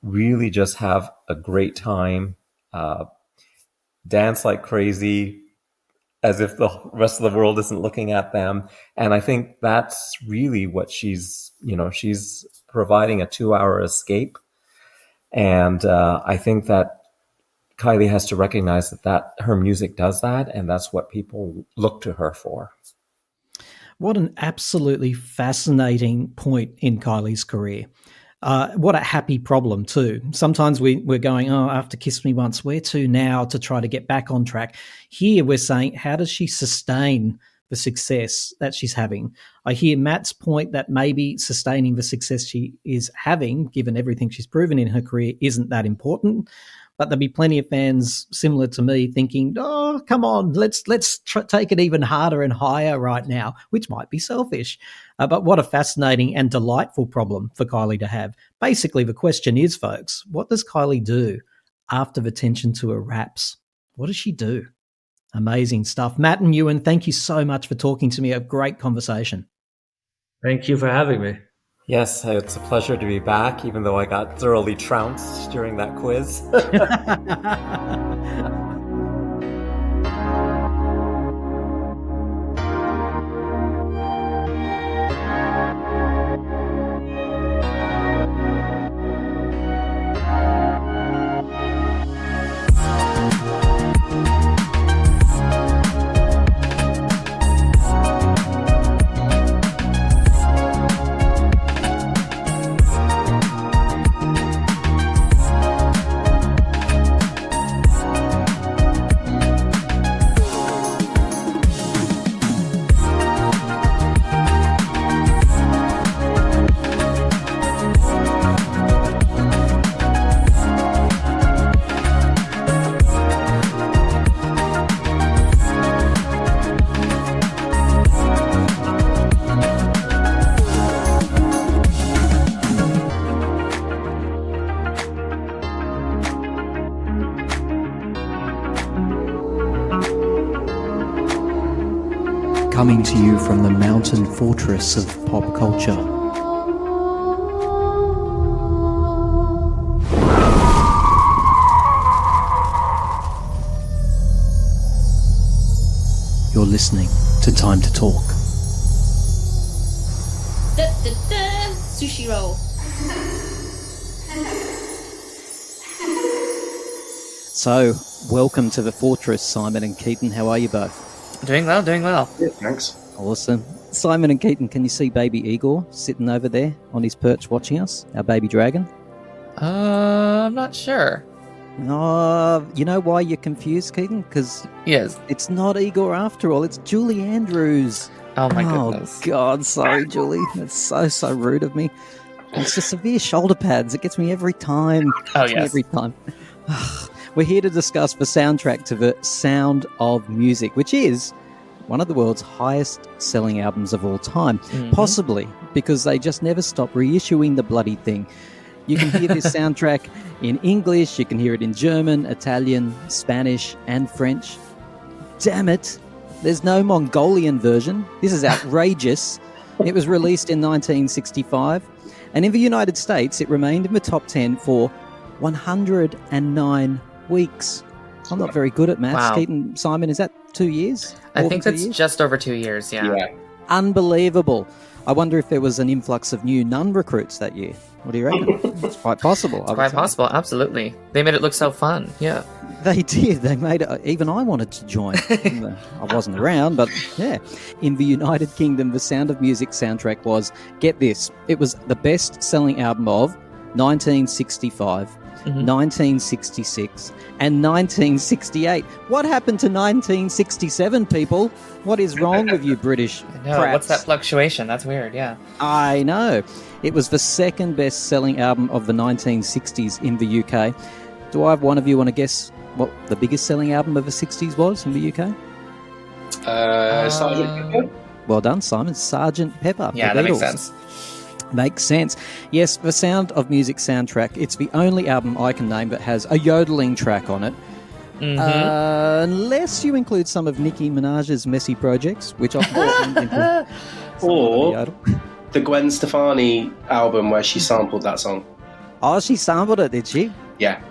really just have a great time, dance like crazy, as if the rest of the world isn't looking at them. And I think that's really what she's providing a 2-hour escape. And I think that Kylie has to recognize that her music does that, and that's what people look to her for. What an absolutely fascinating point in Kylie's career. What a happy problem too. Sometimes we're going, after Kiss Me Once, where to now to try to get back on track? Here we're saying, how does she sustain the success that she's having? I hear Matt's point that maybe sustaining the success she is having, given everything she's proven in her career, isn't that important. But there'll be plenty of fans similar to me thinking, oh, come on, let's take it even harder and higher right now, which might be selfish. But what a fascinating and delightful problem for Kylie to have. Basically, the question is, folks, what does Kylie do after the tension to her raps? What does she do? Amazing stuff. Matt and Ewan, thank you so much for talking to me. A great conversation. Thank you for having me. Yes, it's a pleasure to be back, even though I got thoroughly trounced during that quiz. coming to you from the mountain fortress of pop culture. You're listening to Time to Talk. Sushi roll. So, welcome to the fortress, Simon and Keaton. How are you both? Doing well, doing well. Yeah, thanks. Awesome. Simon and Keaton, can you see baby Igor sitting over there on his perch watching us, our baby dragon? I'm not sure. You know why you're confused, Keaton? Because Yes. it's not Igor after all. It's Julie Andrews. Oh my goodness. Oh, God. Sorry, Julie. That's so rude of me. It's the severe shoulder pads. It gets me every time. Oh, Gets me yes. every time. We're here to discuss the soundtrack to The Sound of Music, which is one of the world's highest selling albums of all time. Possibly because they just never stop reissuing the bloody thing. You can hear this soundtrack in English, you can hear it in German, Italian, Spanish, and French. Damn it, there's no Mongolian version. This is outrageous. It was released in 1965, and in the United States, it remained in the top 10 for 109 weeks. I'm not very good at maths. Wow. Keaton, Simon, is that 2 years? I More think than 2 that's years? just over 2 years, yeah. Unbelievable. I wonder if there was an influx of new nun recruits that year. What do you reckon? It's quite possible. I would Quite say. possible, absolutely. They made it look so fun, yeah. They did. They made it. Even I wanted to join. I wasn't around, but yeah. In the United Kingdom, the Sound of Music soundtrack was, get this, it was the best-selling album of 1965, 1966, and 1968. What happened to 1967, people? What is wrong with you British No, praps? what's that fluctuation? That's weird, yeah. I know. It was the second best-selling album of the 1960s in the UK. Do I have one of you want to guess what the biggest-selling album of the 60s was in the UK? Sergeant Pepper? Well done, Simon. Sgt. Pepper. Yeah, the that makes Beatles. sense. Makes sense. Yes, the Sound of Music soundtrack. It's the only album I can name that has a yodeling track on it. Unless you include some of Nicki Minaj's messy projects, which often seem into Or yodel. the Gwen Stefani album where she sampled that song. Oh, she sampled it, did she? Yeah.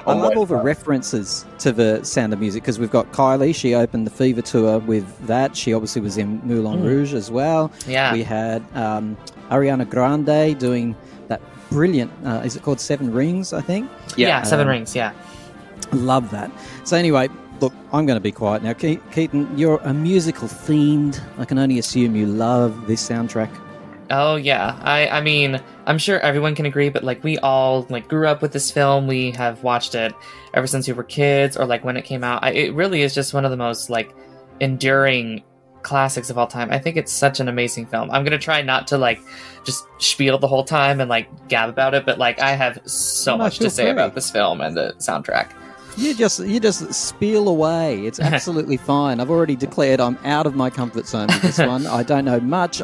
I On love all Wi-Fi. the references to the Sound of Music because we've got Kylie. She opened the Fever tour with that. She obviously was in Moulin Rouge as well. Yeah. We had Ariana Grande doing that brilliant, is it called Seven Rings, I think? Yeah, Seven Rings, yeah. Love that. So anyway, look, I'm going to be quiet now. Keaton, you're a musical fiend. I can only assume you love this soundtrack. Oh yeah, I mean, I'm sure everyone can agree, but like we all like grew up with this film. We have watched it ever since we were kids, or like when it came out. It really is just one of the most like enduring classics of all time. I think it's such an amazing film. I'm gonna try not to like just spiel the whole time and like gab about it, but like I have so No, much feel to say free. about this film and the soundtrack. You just spiel away. It's absolutely fine. I've already declared I'm out of my comfort zone with this one. I don't know much.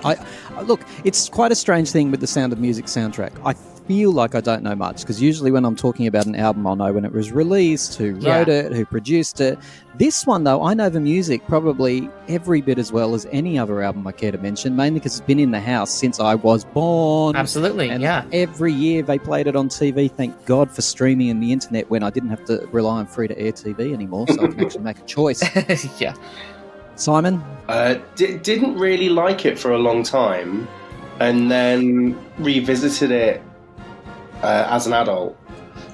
Look, it's quite a strange thing with the Sound of Music soundtrack. I feel like I don't know much because usually when I'm talking about an album, I'll know when it was released, who wrote it, who produced it. This one, though, I know the music probably every bit as well as any other album I care to mention, mainly because it's been in the house since I was born. Absolutely, And yeah. every year they played it on TV. Thank God for streaming and the internet when I didn't have to rely on free-to-air TV anymore, so I can actually make a choice. Yeah. Simon? Didn't really like it for a long time, and then revisited it as an adult,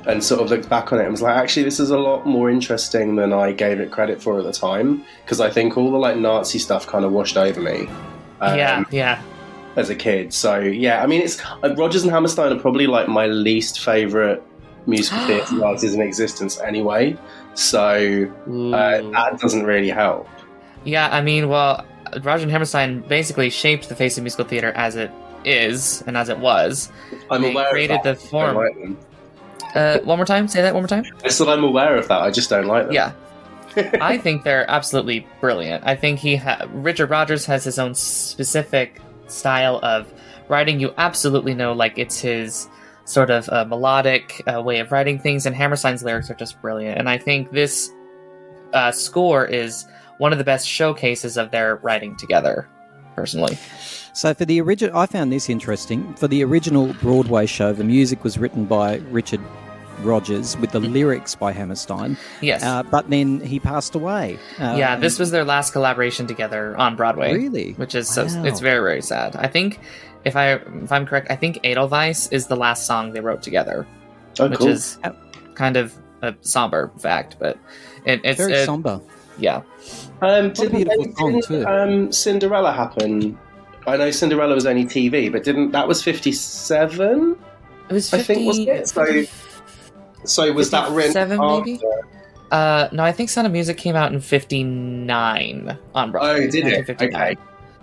and sort of looked back on it and was like, actually, this is a lot more interesting than I gave it credit for at the time, because I think all the like Nazi stuff kind of washed over me. Yeah. As a kid. So yeah, I mean, it's Rodgers and Hammerstein are probably like my least favorite musical theatre artists in existence anyway. So that doesn't really help. Yeah, I mean, well, Roger and Hammerstein basically shaped the face of musical theater as it is and as it was. I'm They aware created of that. the form. I don't like them. One more time? Say that one more time? I said I'm aware of that. I just don't like them. Yeah. I think they're absolutely brilliant. I think Richard Rodgers has his own specific style of writing. You absolutely know, like, it's his sort of melodic way of writing things, and Hammerstein's lyrics are just brilliant. And I think this score is one of the best showcases of their writing together, personally. So for the original, I found this interesting. For the original Broadway show, the music was written by Richard Rodgers with the lyrics by Hammerstein. Yes. But then he passed away. Yeah, this was their last collaboration together on Broadway. Really? Which is Wow. it's very, very sad. I think, if I'm correct, I think Edelweiss is the last song they wrote together. Oh, which cool. is kind of a somber fact, but it's Very somber. Yeah. What a beautiful song, too. Cinderella happen? I know Cinderella was only TV, but that was 57? It was 50, I think, wasn't it? So was that written 57 maybe? after? No, I think Sound of Music came out in 59 on Broadway. Oh, did it? 1959.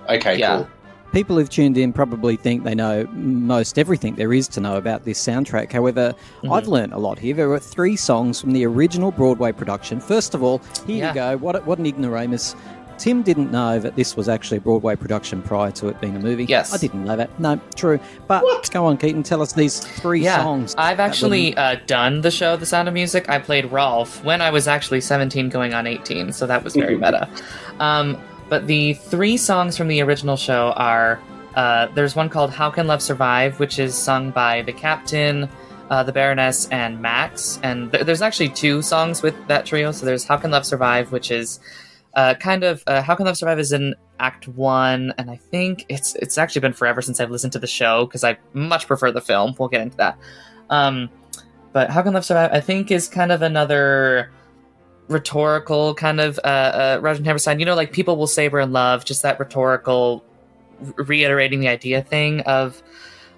Okay, Yeah. cool. People who've tuned in probably think they know most everything there is to know about this soundtrack. However, I've learned a lot here. There were 3 songs from the original Broadway production. First of all, here you go. What an ignoramus. Tim didn't know that this was actually a Broadway production prior to it being a movie. Yes. I didn't know that. No, true. But go on, Keaton, tell us these 3 songs. I've actually done the show The Sound of Music. I played Rolf when I was actually 17 going on 18, so that was very meta. But the 3 songs from the original show are, there's one called How Can Love Survive, which is sung by the Captain, the Baroness, and Max. And there's actually 2 songs with that trio. So there's How Can Love Survive, which is How Can Love Survive is in Act 1, and I think it's actually been forever since I've listened to the show, because I much prefer the film. We'll get into that. But How Can Love Survive, I think, is kind of another rhetorical kind of Roger Hammerstein. You know, like, people will say we're in love, just that rhetorical reiterating the idea thing of,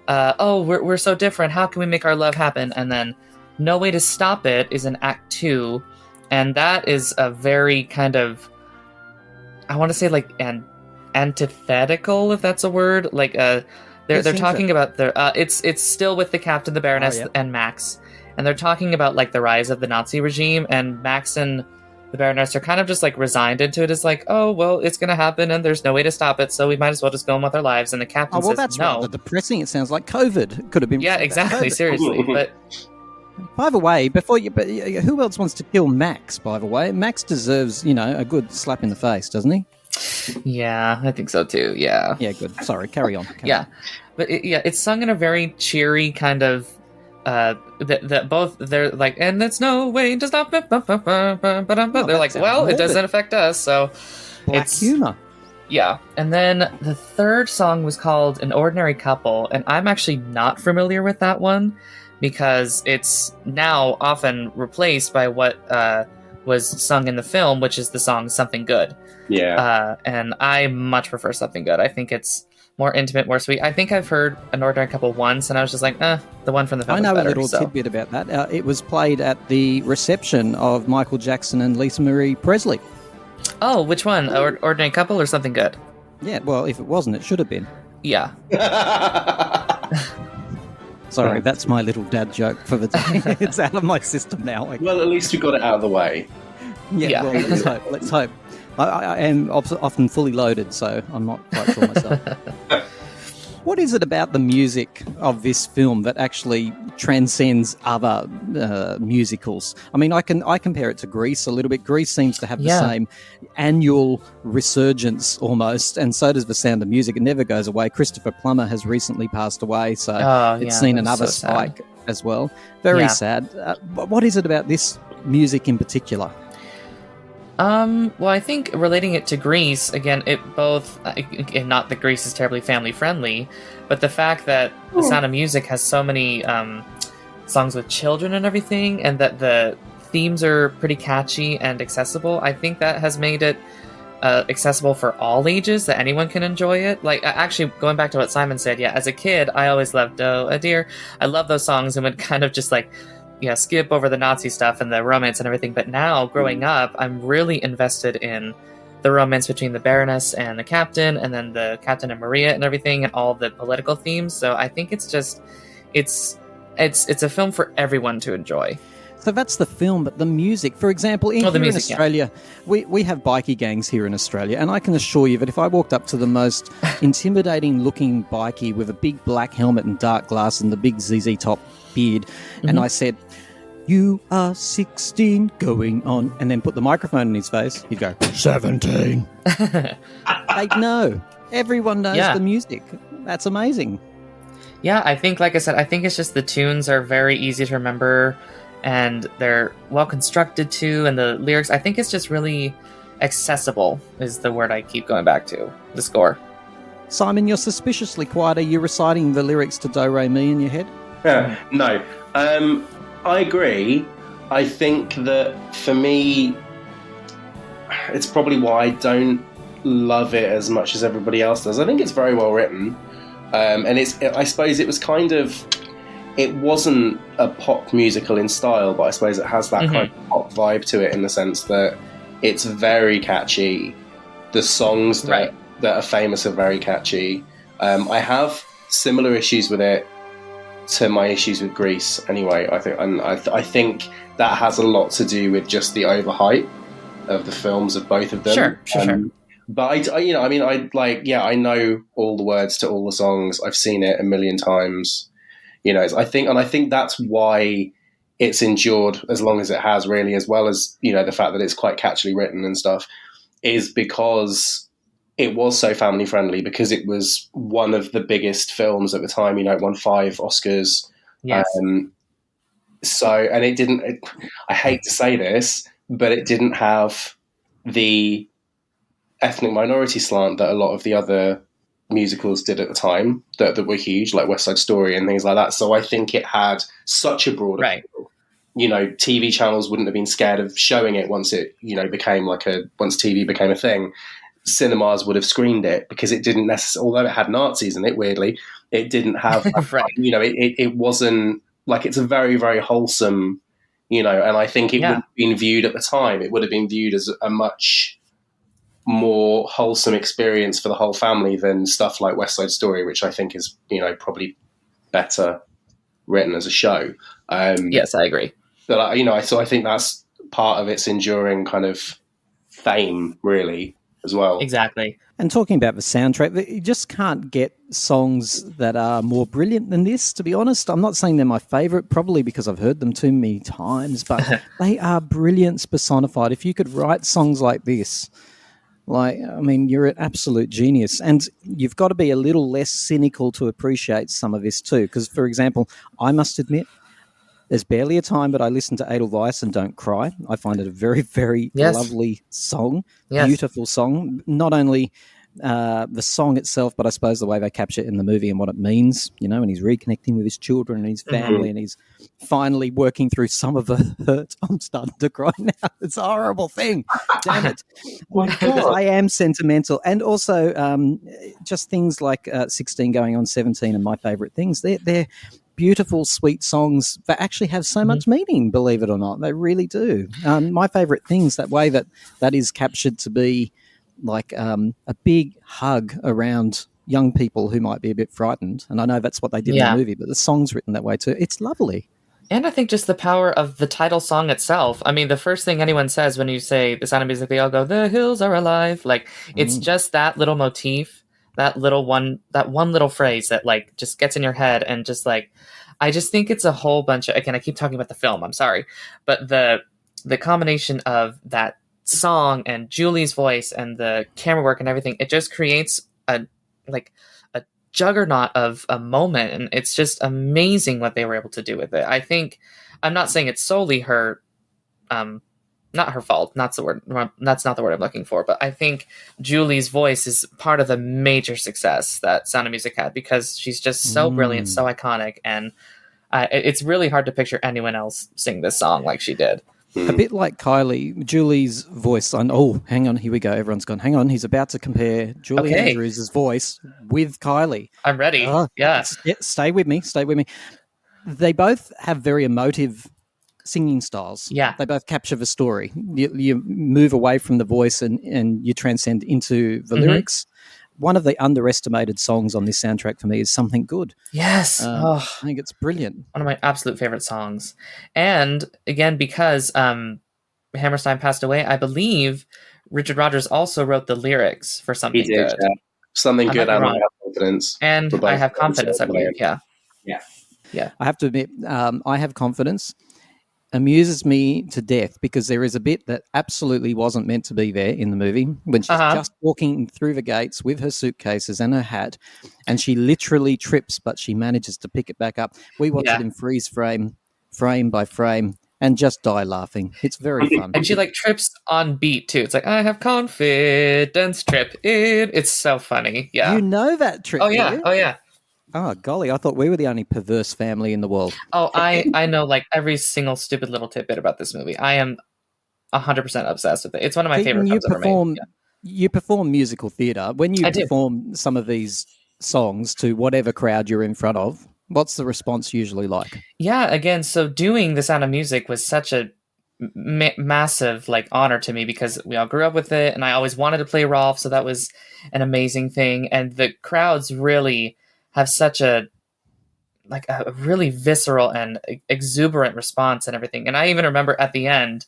we're so different, how can we make our love happen? And then No Way to Stop It is in Act 2, and that is a very kind of, I want to say, like, antithetical, if that's a word. Like, they're talking about it's still with the Captain, the Baroness, and Max, and they're talking about, like, the rise of the Nazi regime, and Max and the Baroness are kind of just, like, resigned into it. It's like, oh, well, it's going to happen, and there's no way to stop it, so we might as well just go on with our lives. And the Captain says, that's no. rather depressing. It sounds like COVID. It could have been. Yeah, exactly. Seriously, but. By the way, who else wants to kill Max, by the way? Max deserves, a good slap in the face, doesn't he? Yeah, I think so too, yeah. Yeah, good. Sorry, carry on. But it's sung in a very cheery kind of, that both, they're like, and there's no way to stop it, they're like, well, it doesn't affect us, so Black humor. Yeah, and then the 3rd song was called An Ordinary Couple, and I'm actually not familiar with that one, because it's now often replaced by what was sung in the film, which is the song Something Good. Yeah. And I much prefer Something Good. I think it's more intimate, more sweet. I think I've heard An Ordinary Couple once, and I was just like, the one from the film I know is better, a little tidbit about that. It was played at the reception of Michael Jackson and Lisa Marie Presley. Oh, which one? Ordinary Couple or Something Good? Yeah, well, if it wasn't, it should have been. Yeah. Sorry, that's my little dad joke for the day. It's out of my system now. Well, at least we got it out of the way. Yeah. Well, let's hope. I am often fully loaded, so I'm not quite sure myself. What is it about the music of this film that actually transcends other musicals? I mean, I compare it to Grease a little bit. Grease seems to have the same annual resurgence almost, and so does The Sound of Music. It never goes away. Christopher Plummer has recently passed away, so it's seen another spike as well. Very sad. What is it about this music in particular? Well, I think relating it to Grease, again, it both, not that Grease is terribly family friendly, but the fact that The Sound of Music has so many songs with children and everything, and that the themes are pretty catchy and accessible, I think that has made it accessible for all ages, that anyone can enjoy it. Like, actually, going back to what Simon said, as a kid, I always loved Oh, a Dear. I love those songs and would kind of just like, skip over the Nazi stuff and the romance and everything. But now, growing up, I'm really invested in the romance between the Baroness and the Captain, and then the Captain and Maria and everything, and all the political themes. So I think it's just, it's a film for everyone to enjoy. So that's the film, but the music, for example, in Australia, we have bikie gangs here in Australia, and I can assure you that if I walked up to the most intimidating-looking bikie with a big black helmet and dark glass and the big ZZ Top beard, and I said, you are 16 going on, and then put the microphone in his face, he'd go, 17. They'd know. Everyone knows the music. That's amazing. Yeah, I think, like I said, I think it's just the tunes are very easy to remember, and they're well constructed too, and the lyrics, I think it's just really accessible is the word I keep going back to, the score. Simon, you're suspiciously quiet. Are you reciting the lyrics to Do Re Mi in your head? No. I agree. I think that for me, it's probably why I don't love it as much as everybody else does. I think it's very well written. And I suppose it was it wasn't a pop musical in style, but I suppose it has that kind of pop vibe to it in the sense that it's very catchy. The songs that are famous are very catchy. I have similar issues with it to my issues with Grease anyway. I think that has a lot to do with just the overhype of the films of both of them. Sure. But I know all the words to all the songs. I've seen it a million times. I think that's why it's endured as long as it has, really, as well as the fact that it's quite catchily written and stuff, is because it was so family friendly, because it was one of the biggest films at the time. It won 5 Oscars. Yes. And it didn't. I hate to say this, but it didn't have the ethnic minority slant that a lot of the other musicals did at the time that were huge, like West Side Story and things like that. So I think it had such a broad appeal. TV channels wouldn't have been scared of showing it once it, became once TV became a thing. Cinemas would have screened it because it didn't necessarily, although it had Nazis in it, weirdly, it didn't have, it wasn't it's a very, very wholesome, and I think it would have been viewed at the time, it would have been viewed as a much more wholesome experience for the whole family than stuff like West Side Story, which I think is, probably better written as a show. Yes, I agree. But, so I think that's part of its enduring kind of fame, really, as well. Exactly. And talking about the soundtrack, you just can't get songs that are more brilliant than this, to be honest. I'm not saying they're my favourite, probably because I've heard them too many times, but they are brilliance personified. If you could write songs like this, you're an absolute genius. And you've got to be a little less cynical to appreciate some of this too. Because, for example, I must admit, there's barely a time that I listen to Edelweiss and don't cry. I find it a very, very lovely song, beautiful song. Not only the song itself, but I suppose the way they capture it in the movie and what it means, and he's reconnecting with his children and his family, and he's finally working through some of the hurt. I'm starting to cry now. It's a horrible thing. Damn it. I am sentimental. And also just things like 16 going on 17 and My Favourite Things. They're beautiful, sweet songs that actually have so much meaning, believe it or not. They really do. My Favourite Things, that way that is captured to be like a big hug around young people who might be a bit frightened. And I know that's what they did in the movie, but the song's written that way too. It's lovely. And I think just the power of the title song itself. I mean, the first thing anyone says when you say The Sound of Music, they all go, "The hills are alive." It's just that little motif, that one little phrase that just gets in your head, and just I just think it's a whole bunch of, again, I keep talking about the film, I'm sorry, but the combination of that song and Julie's voice and the camera work and everything, it just creates a juggernaut of a moment, and it's just amazing what they were able to do with it. I think, I'm not saying it's solely her, not her fault, that's not the word I'm looking for, but I think Julie's voice is part of the major success that Sound of Music had, because she's just so brilliant, so iconic, and it's really hard to picture anyone else sing this song like she did. A bit like Kylie, Julie's voice. Hang on, here we go. Everyone's gone, hang on. He's about to compare Julie Andrews' voice with Kylie. I'm ready. Stay with me. They both have very emotive singing styles. Yeah. They both capture the story. You move away from the voice and you transcend into the lyrics. One of the underestimated songs on this soundtrack for me is Something Good. Yes. I think it's brilliant. One of my absolute favorite songs. And again, because Hammerstein passed away, I believe Richard Rodgers also wrote the lyrics for Something Good. Yeah. Something Good, and I Have Confidence. And I Have Confidence, I believe, yeah. I have to admit, I Have Confidence. amuses me to death because there is a bit that absolutely wasn't meant to be there in the movie when she's just walking through the gates with her suitcases and her hat, and she literally trips, but she manages to pick it back up. We watch it in freeze frame by frame, and just die laughing. It's very fun. And she like trips on beat too. It's like, I have confidence, trip in. It's so funny. Yeah. You know that trick. Oh yeah. Oh yeah. Oh, golly, I thought we were the only perverse family in the world. Oh, I know like every single stupid little tidbit about this movie. I am 100% obsessed with it. It's one of my favorite films ever made. Yeah. You perform musical theatre. When you perform some of these songs to whatever crowd you're in front of, what's the response usually like? Yeah, again, so doing The Sound of Music was such a massive like honor to me because we all grew up with it, and I always wanted to play Rolf, so that was an amazing thing. And the crowds really have such a really visceral and exuberant response and everything. And I even remember at the end,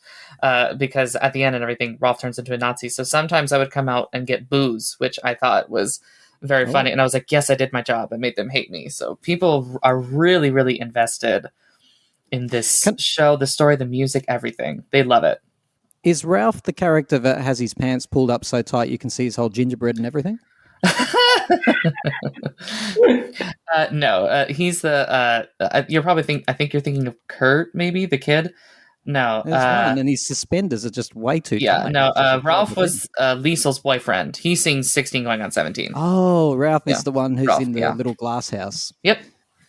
because at the end and everything, Rolf turns into a Nazi. So sometimes I would come out and get boos, which I thought was very funny. And I was like, yes, I did my job. I made them hate me. So people are really, really invested in this show, the story, the music, everything. They love it. Is Ralph the character that has his pants pulled up so tight you can see his whole gingerbread and everything? No, he's the you're probably I think you're thinking of Kurt, maybe the kid. No, there's one, and his suspenders are just way too tight. No, Ralph was Liesel's boyfriend. He sings 16 going on 17. Oh, Ralph is the one who's in the little glass house. Yep.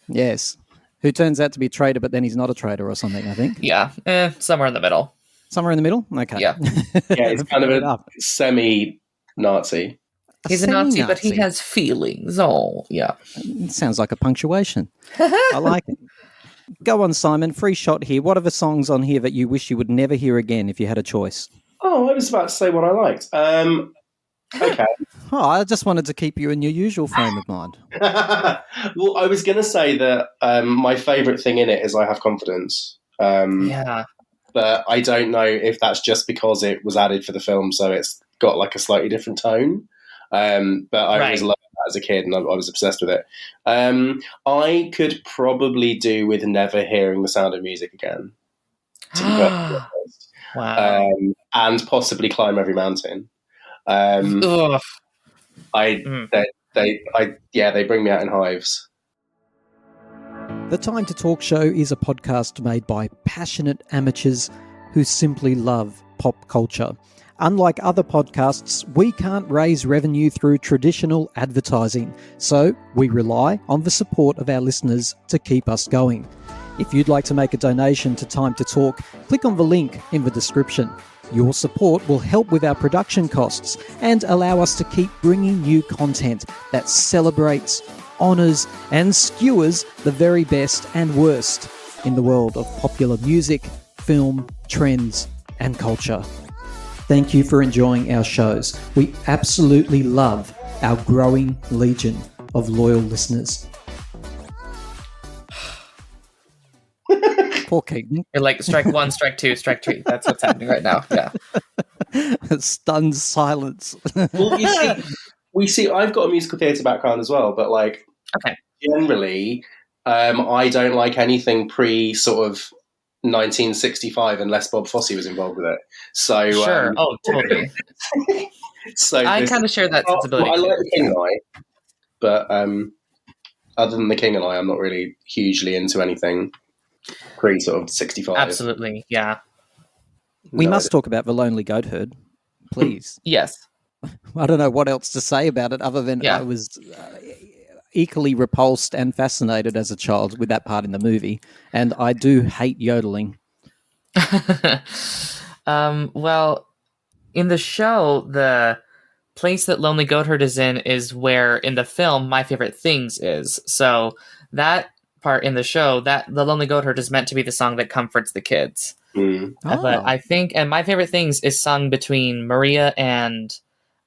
Yes. Who turns out to be a traitor, but then he's not a traitor or something, I think. Yeah, somewhere in the middle. Somewhere in the middle? Okay. Yeah. Yeah, he's kind of a semi-Nazi. He's a Nazi, but he has feelings. Oh, yeah. It sounds like a punctuation. I like it. Go on, Simon. Free shot here. What are the songs on here that you wish you would never hear again if you had a choice? Oh, I was about to say what I liked. Okay. Oh, I just wanted to keep you in your usual frame of mind. Well, I was going to say that my favourite thing in it is I Have Confidence. Yeah. But I don't know if that's just because it was added for the film, so it's got like a slightly different tone. But I always loved that as a kid, and I was obsessed with it. I could probably do with never hearing the sound of music again. Wow. And possibly Climb Every Mountain. They bring me out in hives. The Time to Talk Show is a podcast made by passionate amateurs who simply love pop culture. Unlike other podcasts, we can't raise revenue through traditional advertising, so we rely on the support of our listeners to keep us going. If you'd like to make a donation to Time to Talk, click on the link in the description. Your support will help with our production costs and allow us to keep bringing you content that celebrates, honours and skewers the very best and worst in the world of popular music, film, trends and culture. Thank you for enjoying our shows. We absolutely love our growing legion of loyal listeners. Poor Keaton. You're like strike one, strike two, strike three. That's what's happening right now. Yeah. Stunned silence. Well, we see. I've got a musical theatre background as well, but generally, I don't like anything pre sort of 1965 unless Bob Fosse was involved with it. So sure. Totally. So I kind of share that sensibility. I like The King and I, but other than The King and I, I'm not really hugely into anything pre sort of 65. Absolutely, yeah. We must talk about The Lonely Goat Herd, please. Yes. I don't know what else to say about it other than I was equally repulsed and fascinated as a child with that part in the movie, and I do hate yodeling. Well, in the show, the place that Lonely Goat Herd is in is where in the film My Favorite Things is. So that part in the show, that the Lonely Goat Herd is meant to be the song that comforts the kids. But I think, and My Favorite Things is sung between Maria and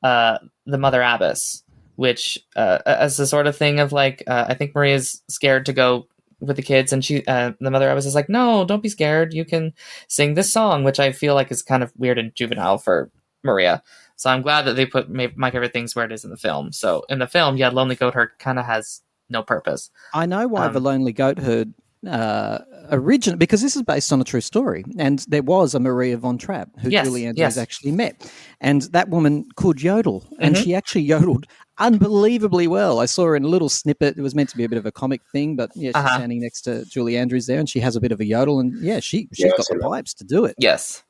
the Mother Abbess, which as a sort of thing of like, I think Maria's scared to go with the kids, and she, the Mother Abbess is like, no, don't be scared. You can sing this song, which I feel like is kind of weird and juvenile for Maria. So I'm glad that they put My Favorite Things where it is in the film. So in the film, Lonely Goat Herd kind of has no purpose. I know why the Lonely Goat Herd original, because this is based on a true story, and there was a Maria von Trapp who Yes, Julie Andrews yes. actually met, and that woman could yodel, and Mhm. she actually yodeled unbelievably well. I saw her in a little snippet. It was meant to be a bit of a comic thing, but yeah, she's standing next to Julie Andrews there, and she has a bit of a yodel, and yeah, she's got the pipes to do it. Yes.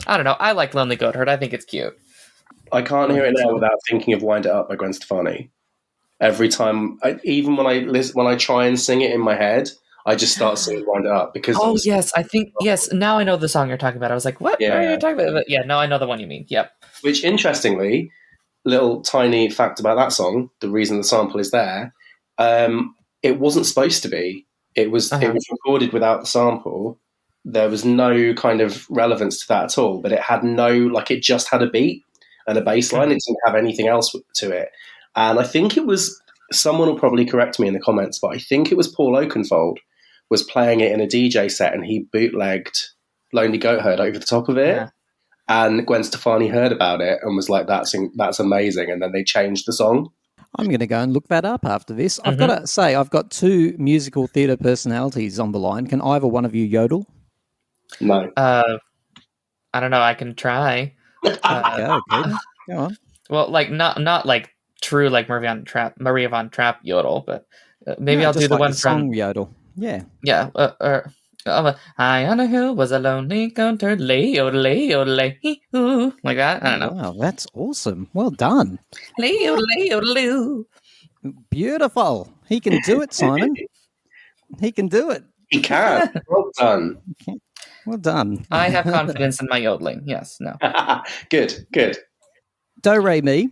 I don't know. I like Lonely Goatherd. I think it's cute. I can't hear it now without thinking of "Wind It Up" by Gwen Stefani. Every time, even when I try and sing it in my head, I just start singing "Wind It Up" because. Oh yes, I think yes. Now I know the song you're talking about. I was like, what? Yeah. What are you talking about? But yeah, no, I know the one you mean. Yep. Which, interestingly, little tiny fact about that song: the reason the sample is there, it wasn't supposed to be. It was recorded without the sample. There was no kind of relevance to that at all. But it had it just had a beat and a bass line. It didn't have anything else to it. And I think it was, someone will probably correct me in the comments, but I think it was Paul Oakenfold was playing it in a DJ set, and he bootlegged Lonely Goatherd over the top of it. Yeah. And Gwen Stefani heard about it and was like, that's amazing. And then they changed the song. I'm going to go and look that up after this. I've got to say, I've got two musical theatre personalities on the line. Can either one of you yodel? No. I don't know. I can try. Go on. Well, like not like true like Maria von Trapp yodel, but maybe I'll do the one song from yodel. Yeah. Yeah. High on a hill was a lonely goatherd, lay yodelay, hee-hoo. Like that. I don't know. Wow, that's awesome. Well done. Lay yodelay. Beautiful. He can do it, Simon. He can do it. He can. Well done. Well done. I have confidence in my yodeling. Yes. No. Good. Do, re, mi.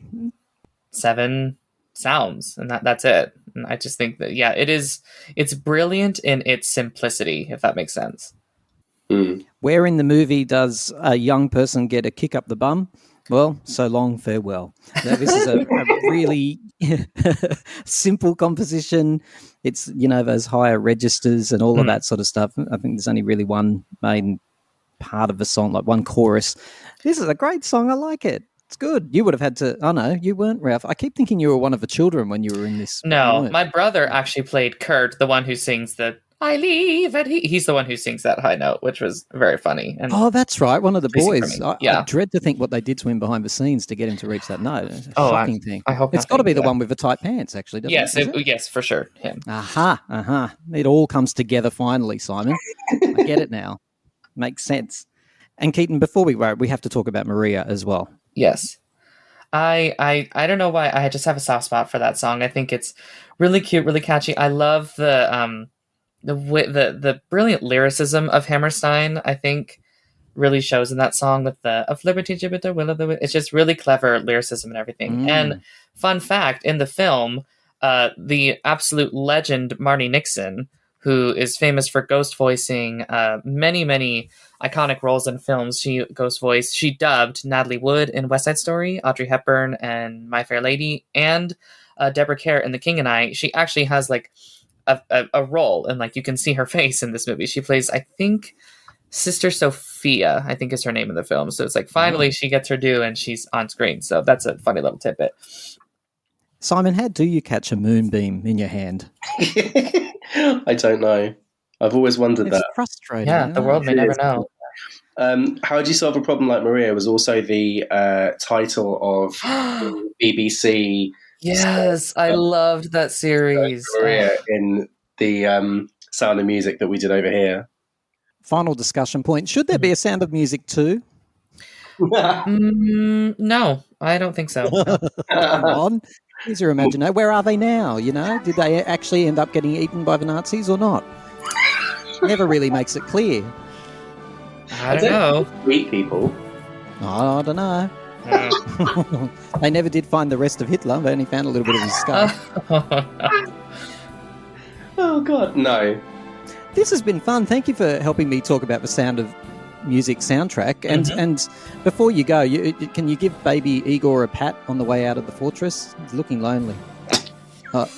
7 sounds, and that's it. And I just think that it's brilliant in its simplicity, if that makes sense. Where in the movie does a young person get a kick up the bum? Well, so long, farewell. Now, this is a really simple composition. It's, those higher registers and all of that sort of stuff. I think there's only really one main part of the song, like one chorus. This is a great song. I like it. It's good. You would have had to... Oh, no, you weren't, Ralph. I keep thinking you were one of the children when you were in this. No, my brother actually played Kurt, the one who sings the I leave, and he's the one who sings that high note, which was very funny. And that's right. One of the boys. Yeah. I dread to think what they did to him behind the scenes to get him to reach that note. It's a shocking thing. I hope it's got to be the one with the tight pants, actually, doesn't it? Yes, for sure. Him. Aha. It all comes together finally, Simon. I get it now. Makes sense. And Keaton, before we have to talk about Maria as well. Yes. I don't know why I just have a soft spot for that song. I think it's really cute, really catchy. I love the brilliant lyricism of Hammerstein. I think really shows in that song with the of liberty gibbet will of the. It's just really clever lyricism and everything. And fun fact, in the film, the absolute legend Marnie Nixon, who is famous for ghost voicing many iconic roles in films. She dubbed Natalie Wood in West Side Story, Audrey Hepburn and My Fair Lady, and Deborah Kerr in The King and I. She actually has like a role, and like you can see her face in this movie. She plays, I think, Sister Sophia, I think is her name in the film. So it's like finally she gets her due and she's on screen. So that's a funny little tidbit. Simon, how do you catch a moonbeam in your hand? I don't know. I've always wondered that. It's frustrating. Yeah, the world may never know. How Do You Solve a Problem Like Maria was also the title of the BBC. Yes, I loved that series. Maria in the Sound of Music that we did over here. Final discussion point. Should there be a Sound of Music too? No, I don't think so. No. Come on. Use your imagination. Where are they now? Did they actually end up getting eaten by the Nazis or not? Never really makes it clear. I don't know. Eat people. I don't know. They never did find the rest of Hitler. They only found a little bit of his skull. Oh, God, no. This has been fun. Thank you for helping me talk about the Sound of Music soundtrack. And before you go, can you give baby Igor a pat on the way out of the fortress? He's looking lonely. Got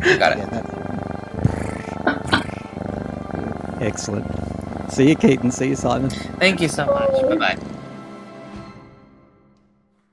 it. Yeah, excellent. See you, Keaton. See you, Simon. Thank you so much. Bye-bye.